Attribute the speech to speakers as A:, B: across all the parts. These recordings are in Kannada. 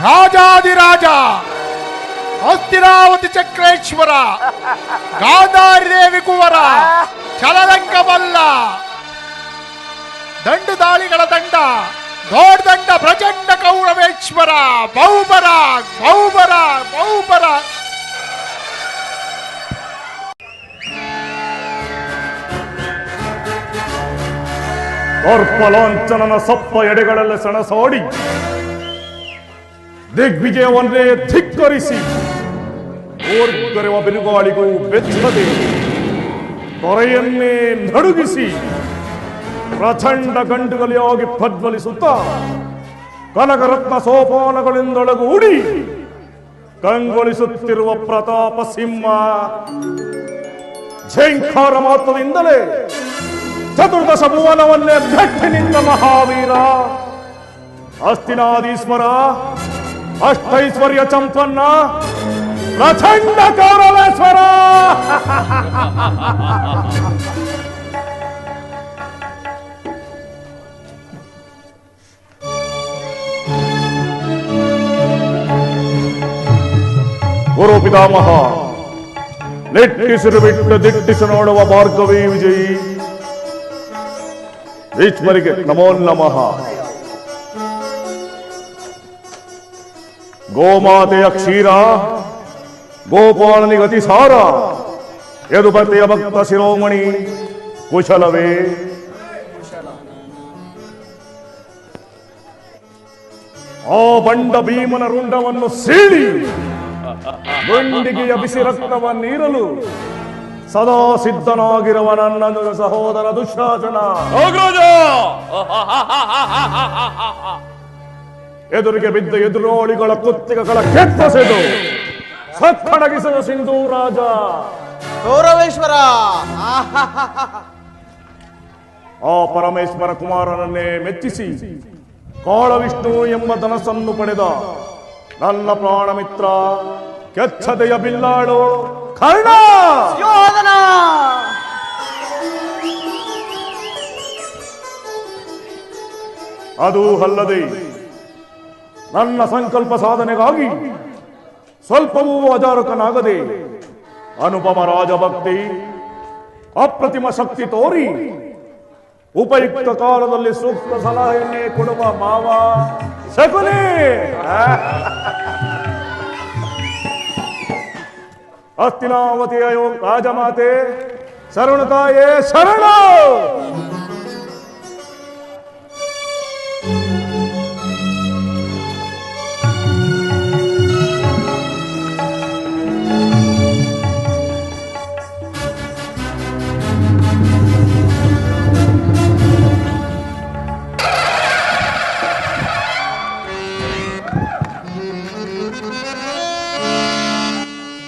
A: ರಾಜಾದಿರಾಜ ಹಸ್ತಿನಾವತಿ ಚಕ್ರೇಶ್ವರ ಗಾಂಧಾರಿ ದೇವಿ ಕುವರ ಚಲರಂಗಮಲ್ಲ ದಂಡು ದಾಳಿಗಳ ದಂಡ ದೊಡ್ಡ ಪ್ರಚಂಡ ಕೌರವೇಶ್ವರ ಬಹುಬರ ಬಹುಬರ ಬಹುಬರ
B: ದರ್ಪಲಾಂಚನನ ಸಪ್ಪ ಎಡೆಗಳಲ್ಲಿ ಸಣಸಾಡಿ ದಿಗ್ವಿಜಯವನ್ನೇ ಧಿಕ್ಕರಿಸಿ ಓರ್ಗರೆವ ಬಿರುಗಾಳಿಗೂ ಬೆಚ್ಚದೆ ತೊರೆಯನ್ನೇ ನಡುಗಿಸಿ ಪ್ರಚಂಡ ಗಂಡುಗಲಿಯಾಗಿ ಪ್ರಜ್ವಲಿಸುತ್ತ ಕನಕರತ್ನ ಸೋಪಾನಗಳಿಂದೊಳಗೂಡಿ ಕಂಗೊಳಿಸುತ್ತಿರುವ ಪ್ರತಾಪ ಸಿಂಹ ಝೇಂಕಾರ ಮಾತ್ರದಿಂದಲೇ ಚತುರ್ದಶ ಭುವನವನ್ನೇ ಭೆಟ್ಟಿ ನಿಂತ ಮಹಾವೀರ ಹಸ್ತಿನಾದೀಶ್ವರ ಅಷ್ಟೈಶ್ವರ್ಯ ಚಂಪನ್ನ ಪ್ರಚಂಡ ಕೌರವೇಶ್ವರ. ಗುರು ಪಿತಾಮಹ ನೆಟ್ಟಿಸಿರು ಬಿಟ್ಟು ದಿಟ್ಟಿಸಿ ನೋಡುವ ಭಾರ್ಗವಿ ವಿಜಯಿ ಈಶ್ವರಿಗೆ ನಮೋ ನಮಃ. ಗೋಮಾತೆಯ ಕ್ಷೀರ ಗೋಪಾಲನಿಗೆ ಅತಿಸಾರ ಯದುಪತಿಯ ಭಕ್ತ ಶಿರೋಮಣಿ ಕುಶಲವೇ? ಆ ಬಂಡ ಭೀಮನ ರುಂಡವನ್ನು ಸೀಳಿ ಗುಂಡಿಗೆಯ ಬಿಸಿ ರಕ್ತವನ್ನೀರಲು ಸದಾ ಸಿದ್ಧನಾಗಿರುವ ನನ್ನ ಸಹೋದರ ದುಶ್ಯಾಸನ ಎದುರಿಗೆ ಬಿದ್ದ ಎದುರೋಳಿಗಳ ಕುತ್ತಿಗೆಗಳ ಕೆತ್ತಸೆದು ಸಕ್ಕಡಗಿಸಿದ ಸಿಂಧೂ ರಾಜ
C: ಗೌರವೇಶ್ವರ.
B: ಆ ಪರಮೇಶ್ವರ ಕುಮಾರನನ್ನೇ ಮೆಚ್ಚಿಸಿ ಕಾಳವಿಷ್ಣು ಎಂಬ ಧನಸ್ಸನ್ನು ಪಡೆದ ನನ್ನ ಪ್ರಾಣ ಮಿತ್ರ ಕೆಚ್ಚದೆಯ ಬಿಲ್ಲಾಳು ಕರ್ಣ
C: ಯೋಧನ.
B: ಅದು ಅಲ್ಲದೆ ನನ್ನ ಸಂಕಲ್ಪ ಸಾಧನೆಗಾಗಿ ಸ್ವಲ್ಪವೂ ಅಜಾರಕನಾಗದೆ ಅನುಪಮ ರಾಜಭಕ್ತಿ ಅಪ್ರತಿಮ ಶಕ್ತಿ ತೋರಿ ಉಪಯುಕ್ತ ಕಾಲದಲ್ಲಿ ಸೂಕ್ತ ಸಲಹೆಯನ್ನೇ ಕೊಡುವ ಮಾವ ಶಕುನಿ. ಹಸ್ತಿನಾವತಿಯ ರಾಜಮಾತೆ ಶರಣತಾಯೇ ಶರಣ.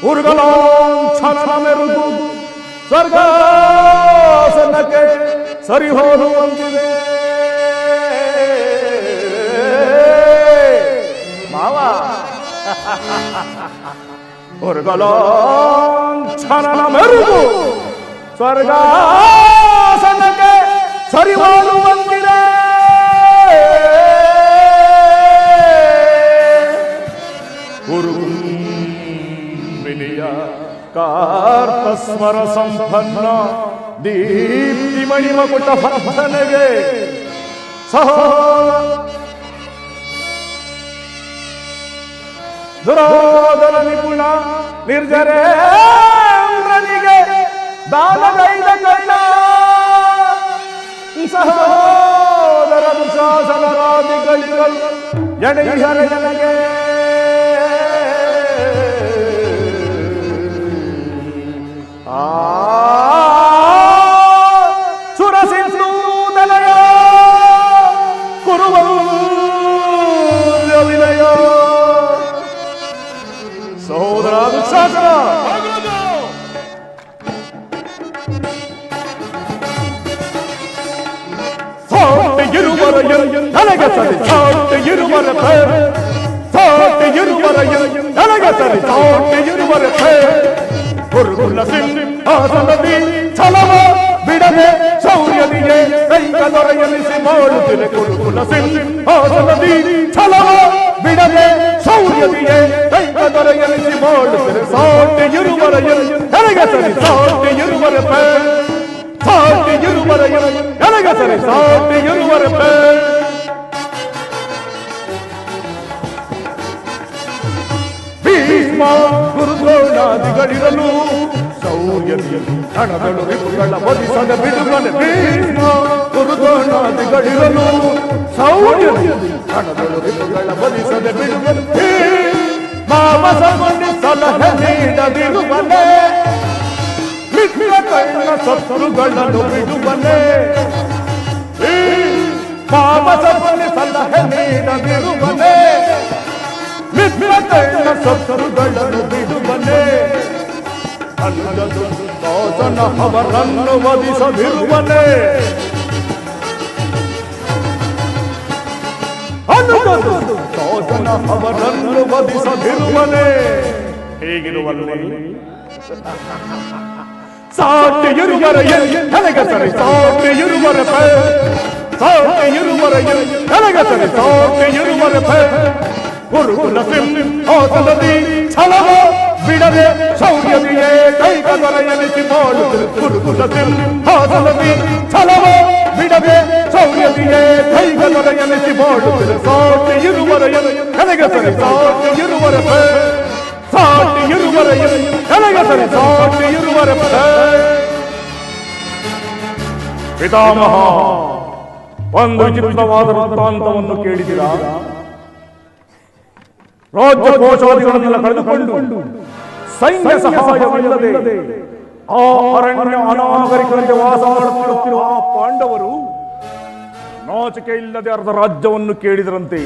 B: ಉರ್ಗಲಾಂಛನ ಮೆರುಗು ಸ್ವರ್ಗಾಸನಕ್ಕೆ ಸರಿ ಹೋಗುವಂತಿದೆ ಮಾವ. ಉರ್ಗಲಾಂಛನ ಮೆರುಗು ಸ್ವರ್ಗಾಸನಕ್ಕೆ ಸರಿ ಹೋಗುವಂತಿದೆ. ಕಾರ್ಪಸ್ಮರ ಸಂಪನ್ನ ದೀಪ್ತಿ ಮಣಿಮಕುಟ ಭಕ್ತನಿಗೆ ಸಹ ದುರೋಧನ ನಿಪುಣ ನಿರ್ಜರೇಂದ್ರನಿಗೆ ದಾನಗೈದ ಕೈಲ ಸಹೋದರ ದುಶಾಸನರಾದಿಗಳು ಎಡೆಯರ ಜನಗೆ ಸುರಸಿಂಧೂದಲಯ ಕುರುವ ವಿನಯ ಸಹೋದರ ದುಶ್ಯಾಸನ ಇರುವರ ನನಗೆ ಸರಿ ಇರುವರ ಇರುವರ ನನಗೆ ಸರಿ ಇರುವರ ಗುರುಕುಲ ಸಿಂಹಾಸನದಿ ಛಲವ ಬಿಡದೆ ಶೌರ್ಯದಿಗೆ ಕೈಕ ದೊರೆಯಲಿಸಿ ಮಾಡುತ್ತಿದೆ. ಗುರುಕುಲ ಸಿಂಹಾಸನದಿ ಛಲವ ಬಿಡದೆ ಶೌರ್ಯದಿಯೇ ಕೈಕ ದೊರೆಯಲಿಸಿ ಮಾಡುತ್ತಿರೆ ಸಾಟಿ ಇರುವರೆಯಲು ನನಗೆ ಸರಿ ಸಾಟಿ ಇರುವರೆ ಸಾಟಿ ಇರುವರೆಯಲು ನನಗೆ ಸರಿ ಸಾಟಿ ಇರುವರೆ ಭೀಷ್ಮ ಗುರುದ್ರೋಣಾದಿಗಳಿರಲು ಶೌರ್ಯದಿಯಲು ಹಣಗಳು ರಿಪುಗಳ ವಧಿಸದ ಬಿಡುಗಡೆ ಭೀಷ್ಮ ಗುರುದ್ರೋಣಾದಿಗಳಿರಲು ಶೌರ್ಯದಿಯಲು ಹಣಗಳು ರಿಪುಗಳ ವಧಿಸದ ಬಿಡುಗಡೆ ಮಾವಸಗೊಂಡು ಸಲಹೆ ನೀಡದಿರುವನೆ ಮಿತ್ರ ಕಣ್ಣ ಶತ್ರುಗಳನ್ನು ಬಿಡುವನೆ ಮಾವಸಗೊಂಡು ಸಲಹೆ ನೀಡದಿರುವನೆ ಮಿತ್ರ ಕಣ್ಣ ಶತ್ರುಗಳನ್ನು ಬಿಡುವನೆ ದಾಸನ ಅವರನ್ನು ವಧಿಸದಿರುವನೆ ದಾಸನ ಅವರನ್ನು ವಧಿಸದಿರುವನೆ ಹೇಗಿರುವಲ್ಲಿ ಸಾಟಿ ಇರುವರ ನನಗೆ ಸರಿ ಸಾಟಿ ಇರುವರ ಸಾಟಿ ಇರುವರ ನನಗೆ ಸರಿ ಸಾಟಿ ಇರುವರ ಗುರುಕುಲ ಸಿಂಹಾಸನದಿ ಛಲವ ಬಿಡದೆ ಶೌರ್ಯದಿಯೇ ಕೈಕ ದೊರೆಯಲಿಸಿ ಮಾಡುತ್ತಿರು ಗುರುಕುಲ ಸಿಂಹಾಸನದಿ ಛಲವ ಬಿಡದೆ ಶೌರ್ಯದಿಯೇ ಕೈಕ ದೊರೆಯಲಿಸಿ ಮಾಡುತ್ತಿರು ಸಾಟಿ ಇರುವರ ನನಗೆ ಸರಿ ಸಾಟಿ ಇರುವರ ಸಾಟಿ ಇರುವರ ನನಗೆ ಸರಿ ಸಾಟಿ ಇರುವರ ಪಿತಾಮಹ ಒಂದು ವಿಚಿತ್ರವಾದ ವೃತ್ತಾಂತವನ್ನು ಕೇಳಿದಿರಾ? ರಾಜ್ಯ ಕೋಶಾದಿಗಳನ್ನೆಲ್ಲ ಕಳೆದುಕೊಂಡು ಸೈನ್ಯ ಸಹಾಯವಿಲ್ಲದೆ ಆ ಅರಣ್ಯ ಅನಾಗರಿಕರಿಗೆ ವಾಸ ಮಾಡುತ್ತಿರುವ ಆ ಪಾಂಡವರು ನಾಚಿಕೆ ಇಲ್ಲದೆ ಅರ್ಧ ರಾಜ್ಯವನ್ನು ಕೇಳಿದರಂತೆ.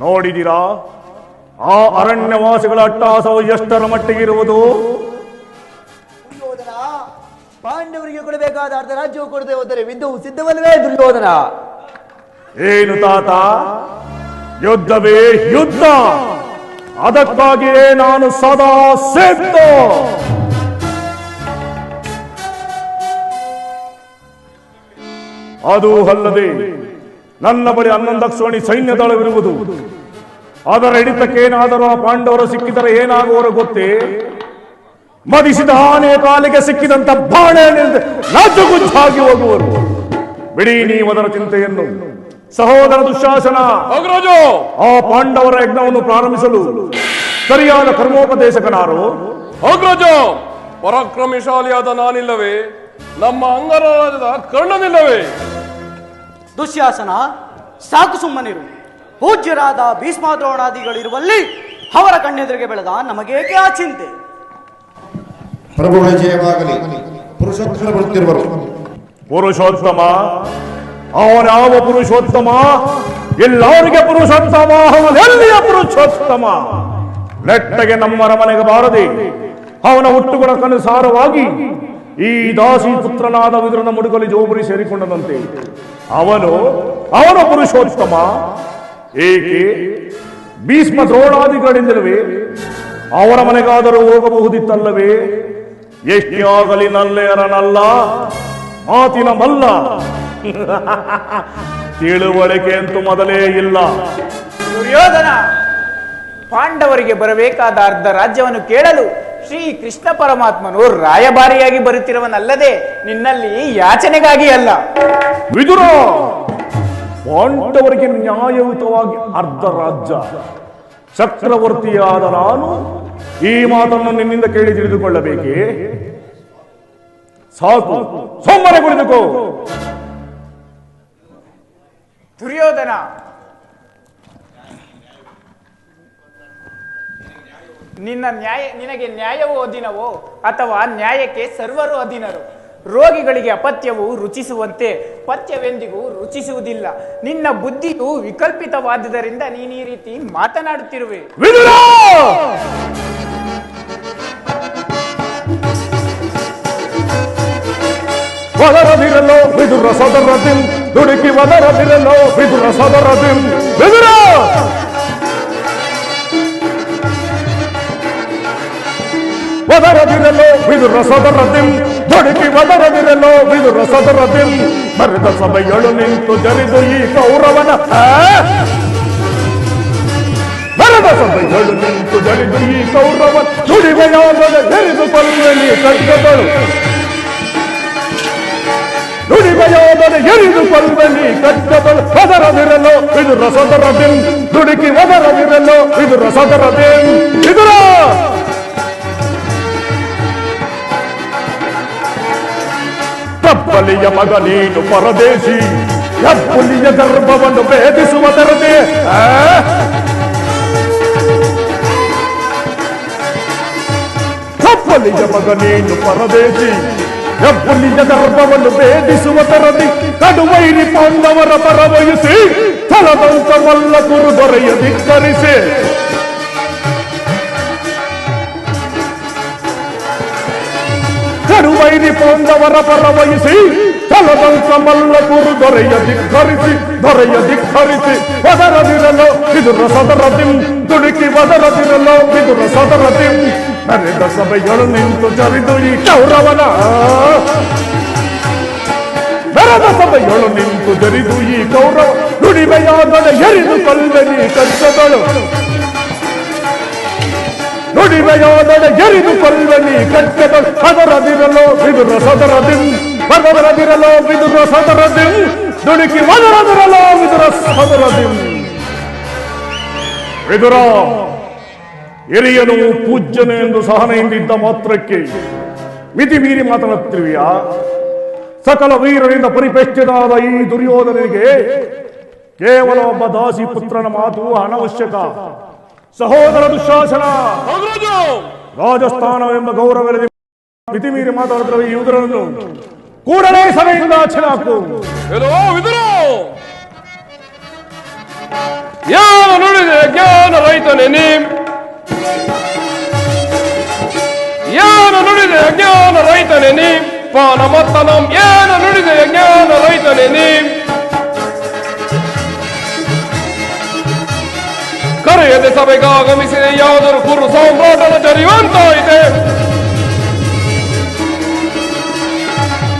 B: ನೋಡಿದಿರಾ ಆ ಅರಣ್ಯವಾಸಿಗಳ ಅಟ್ಟಹಾಸವು ಎಷ್ಟರ ಮಟ್ಟಿಗೆ ಇರುವುದು?
C: ದುರ್ಯೋಧನ, ಪಾಂಡವರಿಗೆ ಕೊಡಬೇಕಾದ ಅರ್ಧ ರಾಜ್ಯವು ಕೊಡದೆ ಹೋದರೆ ಯುದ್ಧವು ಸಿದ್ಧವಲ್ಲವೇ ದುರ್ಯೋಧನ?
B: ಏನು ತಾತ, ಯುದ್ಧವೇ ಯುದ್ಧ, ಅದಕ್ಕಾಗಿಯೇ ನಾನು ಸದಾ ಸಿದ್ಧ. ಅದು ಅಲ್ಲದೆ ನನ್ನ ಬಳಿ 11 ಅಕ್ಷೋಣಿ ಸೈನ್ಯ ದಳವಿರುವುದು. ಅದರ ಹಿಡಿತಕ್ಕೇನಾದರೂ ಆ ಪಾಂಡವರು ಸಿಕ್ಕಿದರೆ ಏನಾಗುವರು ಗೊತ್ತೇ? ಮದಿಸಿದ ಆನೆಯ ಕಾಲಿಗೆ ಸಿಕ್ಕಿದಂತ ಬಾಣೆ ರಾಜ್ಯಗುಚ್ಚಾಗಿ ಹೋಗುವರು. ಬಿಡಿ ನೀವು ಅದರ ಚಿಂತೆಯನ್ನು. ಸಹೋದರ ದುಶ್ಯಾಸನ, ಆ ಪಾಂಡವರ ಯಜ್ಞವನ್ನು ಪ್ರಾರಂಭಿಸಲು ಸರಿಯಾದ ಕರ್ಮೋಪದೇಶಕನಾರು?
D: ಅಗ್ರಜ, ಪರಾಕ್ರಮಶಾಲಿಯಾದ ನಾನಿಲ್ಲವೇ? ನಮ್ಮ ಅಂಗರಾಜದ ಕರ್ಣನಿಲ್ಲವೇ?
C: ದುಶ್ಯಾಸನ, ಸಾಕು ಸುಮ್ಮನಿರು. ಪೂಜ್ಯರಾದ ಭೀಷ್ಮಾದ್ರೋಣಾದಿಗಳಿರುವಲ್ಲಿ ಅವರ ಕಣ್ಣೆದುರಿಗೆ ಬೆಳೆದ ನಮಗೇಕೆ ಆ ಚಿಂತೆ?
E: ಪ್ರಭುಗಳ ಜಯವಾಗಲಿ. ಪುರುಷೋತ್ತಮ ಬರುತ್ತಿರುವರು.
B: ಪುರುಷೋತ್ತಮ? ಅವನಾವ ಪುರುಷೋತ್ತಮ? ಎಲ್ಲರಿಗೆ ಪುರುಷೋತ್ತಮ, ಅವನೆಲ್ಲಿಯ ಪುರುಷೋತ್ತಮ? ನೆಟ್ಟಗೆ ನಮ್ಮ ಅರಮನೆಗೆ ಬಾರದೆ ಅವನ ಹುಟ್ಟುಗುಣಕ್ಕನುಸಾರವಾಗಿ ಈ ದಾಸಿ ಪುತ್ರನಾದ ವಿದುರನ ಮುಡುಗಲಿ ಜೋಬುರಿ ಸೇರಿಕೊಂಡನಂತೆ. ಅವನು ಪುರುಷೋತ್ತಮ. ಏಕೆ? ಭೀಷ್ಮ ದ್ರೋಣಾದಿಗಳಿಂದಲವೇ? ಅವರ ಮನೆಗಾದರೂ ಹೋಗಬಹುದಿತ್ತಲ್ಲವೇ? ಎಷ್ಟೇ ಆಗಲಿ ನಲ್ಲೆಯರನಲ್ಲ, ಮಾತಿನ ಮಲ್ಲ. ತಿಳುವಳಿಕೆ ಅಂತೂ ಮೊದಲೇ ಇಲ್ಲ.
F: ದುರ್ಯೋಧನ, ಪಾಂಡವರಿಗೆ ಬರಬೇಕಾದ ಅರ್ಧ ರಾಜ್ಯವನ್ನು ಕೇಳಲು ಶ್ರೀ ಕೃಷ್ಣ ಪರಮಾತ್ಮನು ರಾಯಭಾರಿಯಾಗಿ ಬರುತ್ತಿರುವನಲ್ಲದೆ ನಿನ್ನಲ್ಲಿ ಯಾಚನೆಗಾಗಿ ಅಲ್ಲ.
B: ವಿದುರ, ಪಾಂಡವರಿಗೆ ನ್ಯಾಯಯುತವಾಗಿ ಅರ್ಧ ರಾಜ್ಯ. ಚಕ್ರವರ್ತಿಯಾದ ನಾನು ಈ ಮಾತನ್ನು ನಿನ್ನಿಂದ ಕೇಳಿ ತಿಳಿದುಕೊಳ್ಳಬೇಕೇ? ಸಾಕು, ಸುಮ್ಮನೆ ಕುಳಿತುಕೋ.
F: ದುರ್ಯೋಧನ, ನಿನಗೆ ನ್ಯಾಯವೋ ಅಧೀನವೋ ಅಥವಾ ನ್ಯಾಯಕ್ಕೆ ಸರ್ವರು ಅಧೀನರು? ರೋಗಿಗಳಿಗೆ ಅಪತ್ಯವು ರುಚಿಸುವಂತೆ ಪಥ್ಯವೆಂದಿಗೂ ರುಚಿಸುವುದಿಲ್ಲ. ನಿನ್ನ ಬುದ್ಧಿಯು ವಿಕಲ್ಪಿತವಾದುದರಿಂದ ನೀನು ಈ ರೀತಿ ಮಾತನಾಡುತ್ತಿರುವೆ.
B: ಒದರದಿರಲೋ ವಿದುರ ಸದರದಿಂ, ದುಡುಕಿ ಒದರದಿರಲೋ ವಿದುರ ಸದರದಿಂ. ವಿದುರ, ಒದರದಿರಲೋ ವಿದುರ ಸದರದಿಂ, ದುಡುಕಿ ಒದರದಿರಲೋ ವಿದುರ ಸದರದಿಂ. ಮರೆದ ಸಭೆಯಳು ನಿಂತು ಜರಿದು ಈ ಕೌರವನ, ಮರೆದ ಸಭೆಯಳು ನಿಂತು ಜರಿದು ಈ ಕೌರವ ನುಡಿಮೆಯಾದರೆ ಎರಿದು ಕೊಲ್ಲಲಿ ಖಡ್ಗಗಳು ನುಡಿಮೆಯಾದರೆ ಎರಿದು ಕೊಲ್ಲಲಿ ಖಡ್ಗಗಳು ಒದರದಿರಲು ಇದು ರಸದರದಿನ್ ದುಡುಕಿ ಒದರದಿರಲು ಇದು ರಸದರದಿನ್ ಇದರ ಪ್ರಬ್ಬಲಿಯ ಮಗ ನೀನು ಪರದೇಶಿ ಹೆಬ್ಬುಲಿಯ ಗರ್ಭವನ್ನು ಭೇದಿಸುವ ತರದೆ ಹೆಬ್ಬುಲಿಯ ಮಗ ನೀನು ಪರದೇಶಿ ಹೆಬ್ಬುಲಿಯ ಗರ್ಭವನ್ನು ಭೇದಿಸುವ ತರದಿ ಕಡುವೈರಿ ಪಾಂಡವರ ಪರವಹಿಸಿ ಫಲದಂತ ಮಲ್ಲ ಕುರು ದೊರೆಯ ಧಿಕ್ಕರಿಸಿ ಕಡುವೈರಿ ಪಾಂಡವರ ಪರವಹಿಸಿ ಫಲದಂತ ಮಲ್ಲ ಕುರು ದೊರೆಯ ಧಿಕ್ಕರಿಸಿ ವದರದಿರಲು ಇದು ರಸದರದಿಂ ದುಡುಕಿ ವದರದಿರಲು ಇದು ರಸದರದಿಂ ನಡೆದ ಸಭೆಗಳು ನಿಂತು ಜರಿದು ಈ ಕೌರವನ ಬೆರೆದ ಸಭೆಗಳು ನಿಂತು ಜರಿದು ಈ ಕೌರವ ನುಡಿಮೆಯಾದರೆ ಎರಿದು ಕೊಲ್ಲಲಿ ಖಡ್ಗಗಳು ನುಡಿಮೆಯಾದರೆ ಎರಿದು ಕೊಲ್ಲಲಿ ಖಡ್ಗಗಳು ಅದರದಿರಲು ಇದು ರಸದರದಿಂ ಬದರದಿರಲು ಇದು ರಸದರದಿಂ ದುಡುಕಿ ವದರದಿರಲು ಇದು ರಸದರದಿಂ ವಿದುರ ಹಿರಿಯನು ಪೂಜ್ಯನು ಎಂದು ಸಹನೆಯಿಂದಿದ್ದ ಮಾತ್ರಕ್ಕೆ ಮಿತಿ ಮೀರಿ ಮಾತನಾಡುತ್ತಿರುವೆಯಾ? ಸಕಲ ವೀರರಿಂದ ಪರಿಪೇಕ್ಷಿತನಾದ ಈ ದುರ್ಯೋಧನಿಗೆ ಕೇವಲ ಒಬ್ಬ ದಾಸಿ ಪುತ್ರನ ಮಾತು ಅನವಶ್ಯಕ. ಸಹೋದರ ದುಶಾಸನ ರಾಜಸ್ಥಾನವೆಂಬ ಗೌರವದಲ್ಲಿ ಮಿತಿ ಮೀರಿ ಮಾತನಾಡುತ್ತಿರುವ ಈ ವಿದುರನನ್ನು ಕೂಡಲೇ ಸಭೆಯಿಂದ ಆಚೆ ಹಾಕು.
D: ಏನು ನುಡಿದೆ ಜ್ಞಾನ ರೈತನೇ ನೀ ಏನು ನುಡಿದೆ ಜ್ಞಾನ ರೈತನೇ ನೀ ಪಾನ ಮತ್ತನಂ ಏನು ನುಡಿದೆ ಜ್ಞಾನ ರೈತನೇ ನೀ ಕರೆಯದೆ ಸಭೆಗಾಗಮಿಸಿದೆ ಯಾವುದಾದ್ರು ಕುರು ಸಾಮ್ರಾಟನ ಜರಿವಂತಾಯಿತೆ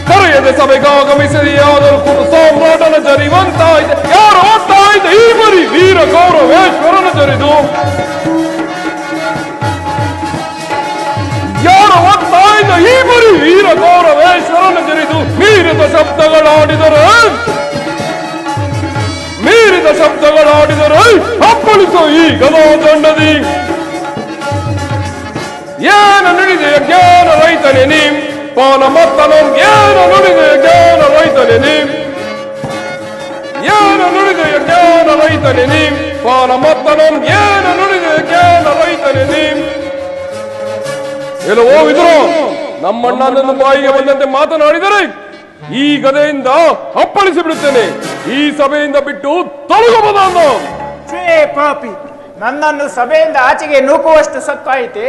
D: ಕರೆಯದೆ ಸಭೆಗಾಗಮಿಸಿದೆ ಯಾವುದಾದ್ರು ಕುರು ಸಾಮ್ರಾಟನ ಜರಿವಂತಾಯಿತೆ ಯಾರು ಒತ್ತಾಯಿತೆ ಈ ಬರಿ ವೀರ ಗೌರವೇಶ್ವರನ ಜರಿದು ಯಾರು ಒತ್ತಾಯಿತ ಈ ಬರಿ ವೀರ ಗೌರವೇಶ್ವರನ ಜರಿದು ಮೀರಿದ ಶಬ್ದಗಳಾಡಿದರೆ ಅಪ್ಪಳಿಸೋ ಈ ಗದಾದಂಡದಿ ಏನು ನುಡಿದೆ ಜ್ಞಾನ ರೈತನೇ ನೀ ಪಾನ ಮತ್ತನಂ ಏನು ನುಡಿದೆ ಜ್ಞಾನ ರೈತನೇ ನೀ ಏನು ನುಡಿದೆ ಜ್ಞಾನ ರೈತನೇ ನೀ ಪಾನ ಮತ್ತನಂ ಏನು ನುಡಿದೆ ಜ್ಞಾನ ರೈತನೇ ನೀ ಎಲ್ಲವೋ ವಿದುರು ನಮ್ಮಣ್ಣನನ್ನು ಬಾಯಿಗೆ ಬಂದಂತೆ ಮಾತನಾಡಿದರೆ ಈ ಗದೆಯಿಂದ ಅಪ್ಪಳಿಸಿ ಬಿಡುತ್ತೇನೆ. ಈ ಸಭೆಯಿಂದ ಬಿಟ್ಟು ತೊಲಗಬಹುದು.
F: ಛೇ ಪಾಪಿ, ನನ್ನನ್ನು ಸಭೆಯಿಂದ ಆಚೆಗೆ ನೂಕುವಷ್ಟು ಸತ್ತಾಯಿತೆ.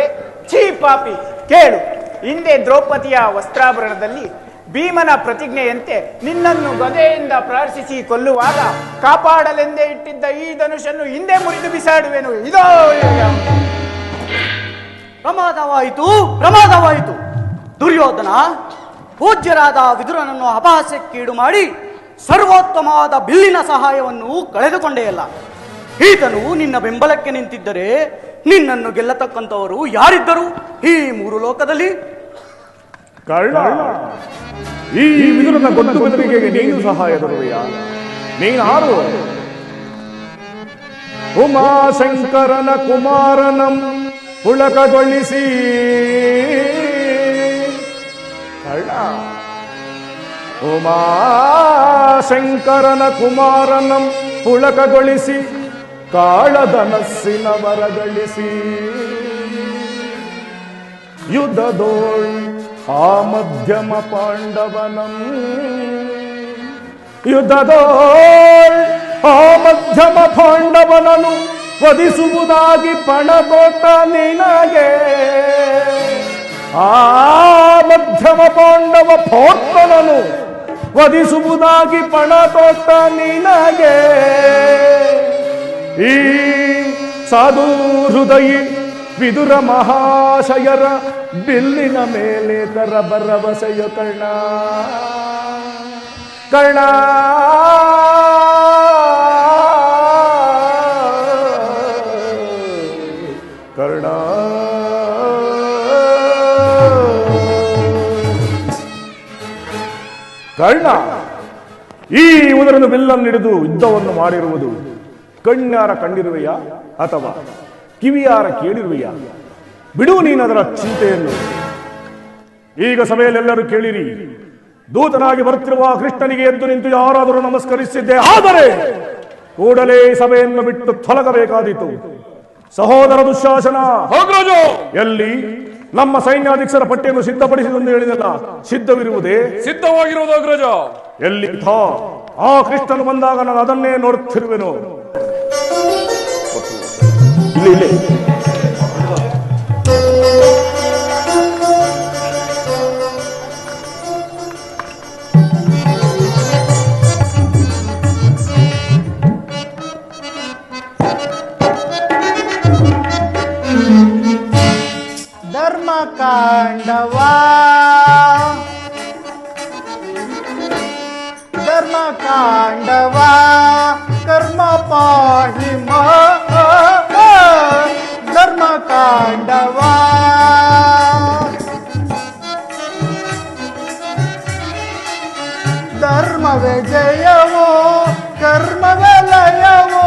F: ಛೀ ಪಾಪಿ, ಕೇಳು. ಹಿಂದೆ ದ್ರೌಪದಿಯ ವಸ್ತ್ರಾಭರಣದಲ್ಲಿ ಭೀಮನ ಪ್ರತಿಜ್ಞೆಯಂತೆ ನಿನ್ನನ್ನು ಗದೆಯಿಂದ ಪ್ರಾರ್ಥಿಸಿ ಕೊಲ್ಲುವಾಗ ಕಾಪಾಡಲೆಂದೇ ಇಟ್ಟಿದ್ದ ಈ ಧನುಷನ್ನು ಹಿಂದೆ ಮುರಿದು ಬಿಸಾಡುವೆನು. ಇದೋ
G: ಪ್ರಮಾದವಾಯಿತು. ದುರ್ಯೋಧನ ಪೂಜ್ಯರಾದ ವಿದುರನನ್ನು ಅಪಹಾಸ್ಯಕ್ಕೀಡು ಮಾಡಿ ಸರ್ವೋತ್ತಮವಾದ ಬಿಲ್ಲಿನ ಸಹಾಯವನ್ನು ಕಳೆದುಕೊಂಡೆಯಲ್ಲ. ಈತನು ನಿನ್ನ ಬೆಂಬಲಕ್ಕೆ ನಿಂತಿದ್ದರೆ ನಿನ್ನನ್ನು ಗೆಲ್ಲತಕ್ಕಂಥವರು ಯಾರಿದ್ದರು ಈ ಮೂರು ಲೋಕದಲ್ಲಿ?
B: ಕರ್ಣ, ಈ ವಿದುರನ ಗೊತ್ತು ಬೆದರಿಕೆಗೆ ನೀನು ಸಹಾಯ ತರುವೆಯಾ? ನೀನಾರು ಉಮಾಶಂಕರನ ಕುಮಾರನಂ ಪುಳಕಗೊಳಿಸಿ ಕರ್ಣ, ಉಮಾಶಂಕರನ ಕುಮಾರನಂ ಪುಳಕಗೊಳಿಸಿ ಕಾಳಧನಸ್ಸಿನ ವರಗಳಿಸಿ ಯುದ್ಧದೋಳ್ ಆ ಮಧ್ಯಮ ಪಾಂಡವನಂ ಯುದ್ಧದೋಳ್ ಆ ಮಧ್ಯಮ ಪಾಂಡವನನು ವಧಿಸುವುದಾಗಿ ಪಣ ಕೊಟ್ಟ ನಿನಗೆ. ಆ ಮಧ್ಯಮ ಪಾಂಡವ ಪೋರ್ತನನು ವಧಿಸುವುದಾಗಿ ಪಣ ಕೊಟ್ಟ ನಿನಗೆ. ಈ ಸಾಧು ಹೃದಯಿ ವಿದುರ ಮಹಾಶಯರ ಬಿಲ್ಲಿನ ಮೇಲೆ ತರ ಭರವಸೆಯ ಕರ್ಣ. ಕರ್ಣ, ಕರ್ಣ ಕರ್ಣ ಈ ಉದರನ್ನು ಬಿಲ್ಲನ್ನು ಹಿಡಿದು ಯುದ್ಧವನ್ನು ಮಾಡಿರುವುದು ಕಣ್ಣಾರ ಕಂಡಿರುವೆಯಾ ಅಥವಾ ಕಿವಿಯಾರ ಕೇಳಿರುವೆಯಾ? ಬಿಡು ನೀನದರ ಚಿಂತೆಯನ್ನು. ಈಗ ಸಭೆಯಲ್ಲೆಲ್ಲರೂ ಕೇಳಿರಿ, ದೂತನಾಗಿ ಬರುತ್ತಿರುವ ಕೃಷ್ಣನಿಗೆ ಎದ್ದು ನಿಂತು ಯಾರಾದರೂ ನಮಸ್ಕರಿಸಿದ್ದೆ ಆದರೆ ಕೂಡಲೇ ಸಭೆಯನ್ನು ಬಿಟ್ಟು ತೊಲಗಬೇಕಾದೀತು. ಸಹೋದರ ದುಶ್ಯಾಸನ,
D: ಹೋಗ್ರಾಜು,
B: ಎಲ್ಲಿ ನಮ್ಮ ಸೈನ್ಯಾಧೀಕ್ಷರ ಪಟ್ಟಿಯನ್ನು ಸಿದ್ಧಪಡಿಸಿದೆಂದು ಹೇಳಿದಲ್ಲ, ಸಿದ್ಧವಿರುವುದೇ?
D: ಸಿದ್ಧವಾಗಿರುವುದು ಅಗ್ರಜ.
B: ಎಲ್ಲಿ ಆ ಕೃಷ್ಣನು ಬಂದಾಗ ನಾನು ಅದನ್ನೇ ನೋಡುತ್ತಿರುವೆನು. ಇಲ್ಲಿ
C: ಧರ್ಮಕಾಂಡವಾ ಧರ್ಮಕಾಂಡವಾ ಕರ್ಮ ಪಾಹಿ ಧರ್ಮಕಾಂಡವಾ ಧರ್ಮವೇ ಜಯವೋ ಕರ್ಮವೇ ಲಯವೋ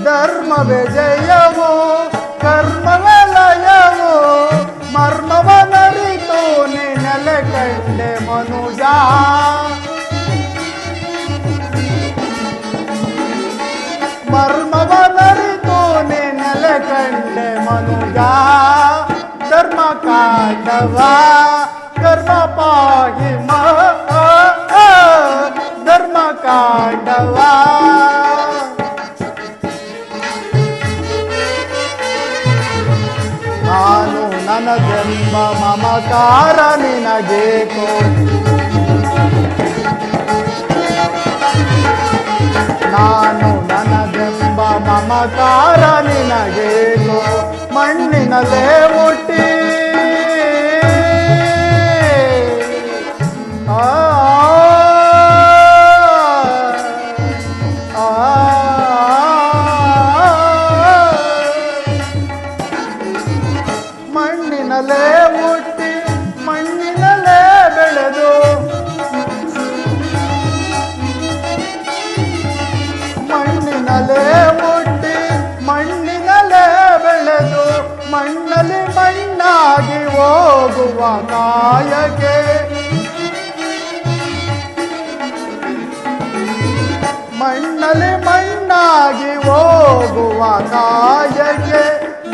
C: ಧರ್ಮವೇ ಜಯವೋ ಕರ್ಮವೇ ಲಯವೋ ಮರ್ಮವನರಿತು ನೆಲೆ ಕಂಡೆ ಮನುಜ ಮರ್ಮವನರಿತು ನೆಲೆ ಕಂಡೆ ಮನುಜ ಧರ್ಮಕಾಂಡವಾ ಕರ್ಮ ಪಾಹಿ ಧರ್ಮಕಾಂಡವಾ ನಾನು ನನಗೆಂಬ ಮಮಕಾರ ನಿನಗೇಕೋ ನಾನು ನನಗೆಂಬ ಮಮಕಾರ ನಿನಗೇಕೋ ಮಣ್ಣಿನಲ್ಲೇ ಹುಟ್ಟಿ ಮಣ್ಣಿನಲ್ಲೇ ಹುಟ್ಟಿ ಮಣ್ಣಿನಲ್ಲೇ ಬೆಳೆದು ಮಣ್ಣಿನಲ್ಲೇ ಹುಟ್ಟಿ ಮಣ್ಣಿನಲ್ಲೇ ಬೆಳೆದು ಮಣ್ಣಲ್ಲಿ ಮಣ್ಣಾಗಿ ಹೋಗುವ ಕಾಯಕ್ಕೆ ಮಣ್ಣಲ್ಲಿ ಮಣ್ಣಾಗಿ ಹೋಗುವ ಕಾಯಕ್ಕೆ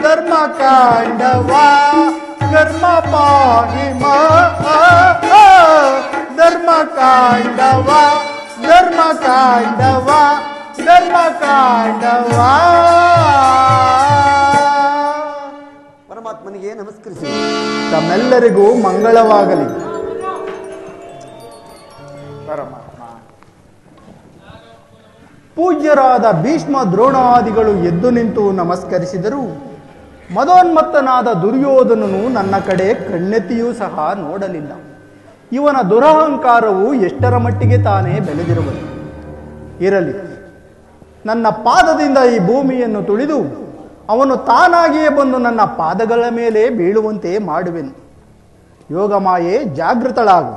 C: ಧರ್ಮಕಾಂಡವಾ ಕರ್ಮ ಪಾಹಿ ಧರ್ಮಕಾಂಡವಾ ಧರ್ಮಕಾಂಡವಾ ಧರ್ಮಕಾಂಡವಾ. ಪರಮಾತ್ಮನಿಗೆ ನಮಸ್ಕರಿಸಿ. ತಮ್ಮೆಲ್ಲರಿಗೂ ಮಂಗಳವಾಗಲಿ. ಪರಮಾತ್ಮ ಪೂಜ್ಯರಾದ ಭೀಷ್ಮ ದ್ರೋಣಾದಿಗಳು ಎದ್ದು ನಿಂತು ನಮಸ್ಕರಿಸಿದರು. ಮದೋನ್ಮತ್ತನಾದ ದುರ್ಯೋಧನನು ನನ್ನ ಕಡೆ ಕಣ್ಣೆತ್ತಿಯೂ ಸಹ ನೋಡಲಿಲ್ಲ. ಇವನ ದುರಹಂಕಾರವು ಎಷ್ಟರ ಮಟ್ಟಿಗೆ ತಾನೇ ಬೆಳೆದಿರುವುದು. ಇರಲಿ, ನನ್ನ ಪಾದದಿಂದ ಈ ಭೂಮಿಯನ್ನು ತುಳಿದು ಅವನು ತಾನಾಗಿಯೇ ಬಂದು ನನ್ನ ಪಾದಗಳ ಮೇಲೆ ಬೀಳುವಂತೆ ಮಾಡುವೆನು. ಯೋಗಮಾಯೆ ಜಾಗೃತಳಾಗು.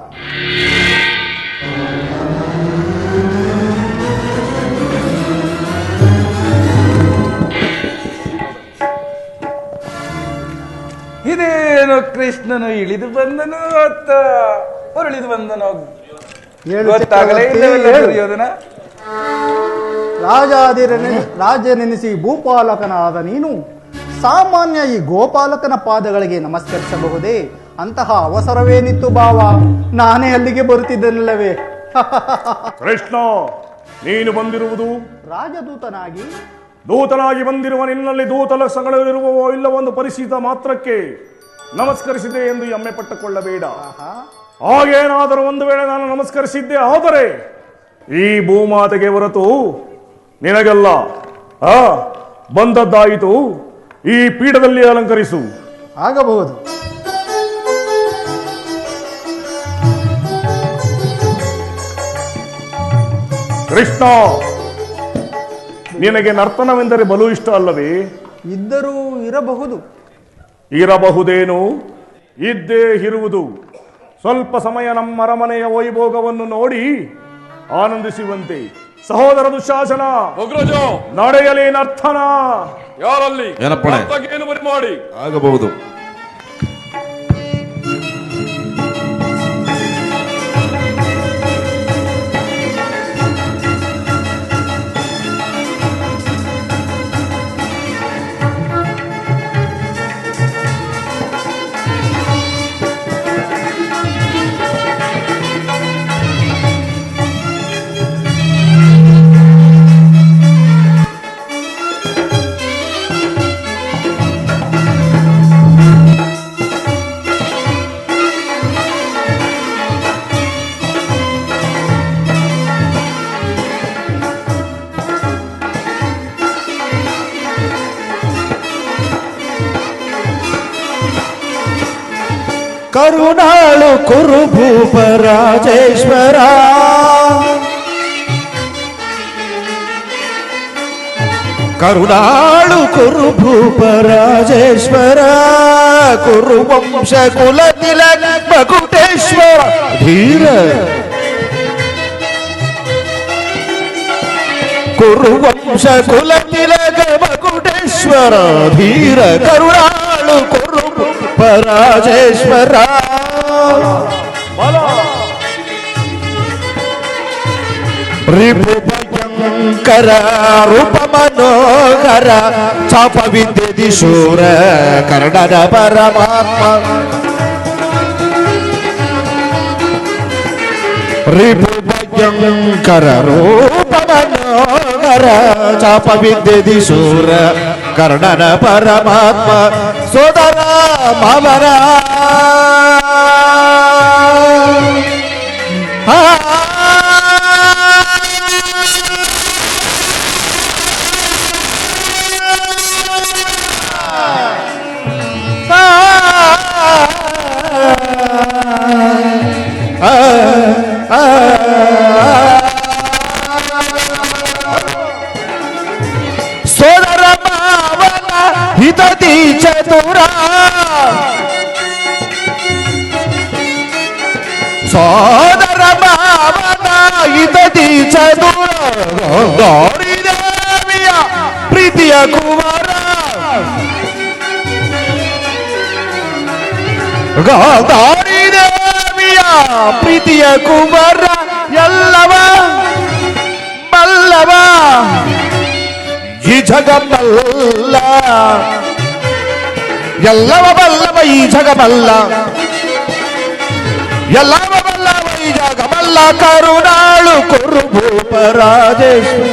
H: ಇದೇನು ಕೃಷ್ಣನು ಇಳಿದು ಬಂದನು ಅತ್ತ ಹೊರಳಿದು ಬಂದನು ಗೊತ್ತಾಗಲೇ ಇಲ್ಲವಲ್ಲ ದುರ್ಯೋಧನ.
C: ರಾಜನೆನಿಸಿ ಭೂಪಾಲಕನಾದ ನೀನು ಸಾಮಾನ್ಯ ಈ ಗೋಪಾಲಕನ ಪಾದಗಳಿಗೆ ನಮಸ್ಕರಿಸಬಹುದೇ? ಅಂತಹ ಅವಸರವೇನಿತ್ತು ಭಾವ? ನಾನೇ ಅಲ್ಲಿಗೆ ಬರುತ್ತಿದ್ದನಲ್ಲವೇ?
B: ಕೃಷ್ಣ, ನೀನು ಬಂದಿರುವುದು
C: ದೂತನಾಗಿ
B: ಬಂದಿರುವ ನಿನ್ನಲ್ಲಿ ದೂತ ಲಕ್ಷಣಗಳಿರುವವೋ ಇಲ್ಲವೊಂದು ಪರಿಶೀಲಿಸಿದ ಮಾತ್ರಕ್ಕೆ ನಮಸ್ಕರಿಸಿದೆ ಎಂದು ಹೆಮ್ಮೆ ಪಟ್ಟುಕೊಳ್ಳಬೇಡ. ಹಾಗೇನಾದರೂ ಒಂದು ವೇಳೆ ನಾನು ನಮಸ್ಕರಿಸಿದ್ದೆ ಆದರೆ ಈ ಭೂಮಾತೆಗೆ ಹೊರತು ನಿನಗೆಲ್ಲ ಬಂದದ್ದಾಯಿತು. ಈ ಪೀಠದಲ್ಲಿ ಅಲಂಕರಿಸು.
C: ಆಗಬಹುದು.
B: ಕೃಷ್ಣ, ನಿನಗೆ ನರ್ತನವೆಂದರೆ ಬಲು ಇಷ್ಟ ಅಲ್ಲವೇ?
C: ಇದ್ದರೂ ಇರಬಹುದು.
B: ಇರಬಹುದೇನು, ಇದ್ದೇ ಇರುವುದು. ಸ್ವಲ್ಪ ಸಮಯ ನಮ್ಮ ಅರಮನೆಯ ವೈಭೋಗವನ್ನು ನೋಡಿ ಆನಂದಿಸುವಂತೆ. ಸಹೋದರ ದುಶಾಸನ,
D: ಅಗ್ರಜ,
B: ನಡೆಯಲಿ ನರ್ತನ.
D: ಯಾರಲ್ಲಿ
E: ಏನಪ್ಪಣೆ?
D: ಏನು ಬರಿ ಮಾಡಿ
E: ಆಗಬಹುದು.
I: ಕರುಣಾಳು ಕುರುಭೂಪ ರಾಜೇಶ್ವರ, ಕರುಣಾಳು ಕುರುಭೂಪ ರಾಜೇಶ್ವರ, ಕುರುವಂಶ ಕುಲ ತಿಲಕ ಮಕುಟೇಶ್ವರ ಧೀರ, ಕುರುವಂಶ ಕುಲ ತಿಲಕ ಮಕುಟೇಶ್ವರ ಧೀರ, ಕರುಣಾಳು ಕುರುಭೂಪ ರಾಜೇಶ್ವರ. ರಿಪು ಭಯಂಕರ ರೂಪ ಮನೋಹರ, ಚಾಪ ವಿದ್ಯದಿ ಶೂರ ಕರ್ಣನ ಪರಮಾತ್ಮ, ರಿಪು ಭಯಂಕರ ರೂಪ ಮನೋಹರ, ಚಾಪ ವಿದ್ಯದಿ ಶೂರ ಕರ್ಣನ ಪರಮಾತ್ಮ, ಸೋದರ ಮಾವನ ಸೋದರ ಮಾವನ ಹಿತದಿ ಚತುರ, ಸೋದರ ಮಾವನ ಹಿತದಿ ಚತುರ, ಗೌರಿ ದೇವಿಯ ಪ್ರೀತಿಯ ಕುಮಾರ, ಗೌರಿ ದೇವಿಯ ಪ್ರೀತಿಯ ಕುಮಾರ, ಎಲ್ಲವ ಬಲ್ಲವ ಈ ಜಗಮಲ್ಲ, ಎಲ್ಲವ ಬಲ್ಲವ ಈ ಜಗಮಲ್ಲ, ಎಲ್ಲವ ಬಲ್ಲವ ಈ ಜಗಮಲ್ಲ, ಕರುಣಾಳು ಕುರುಭೂಪ ರಾಜೇಶ್ವರ,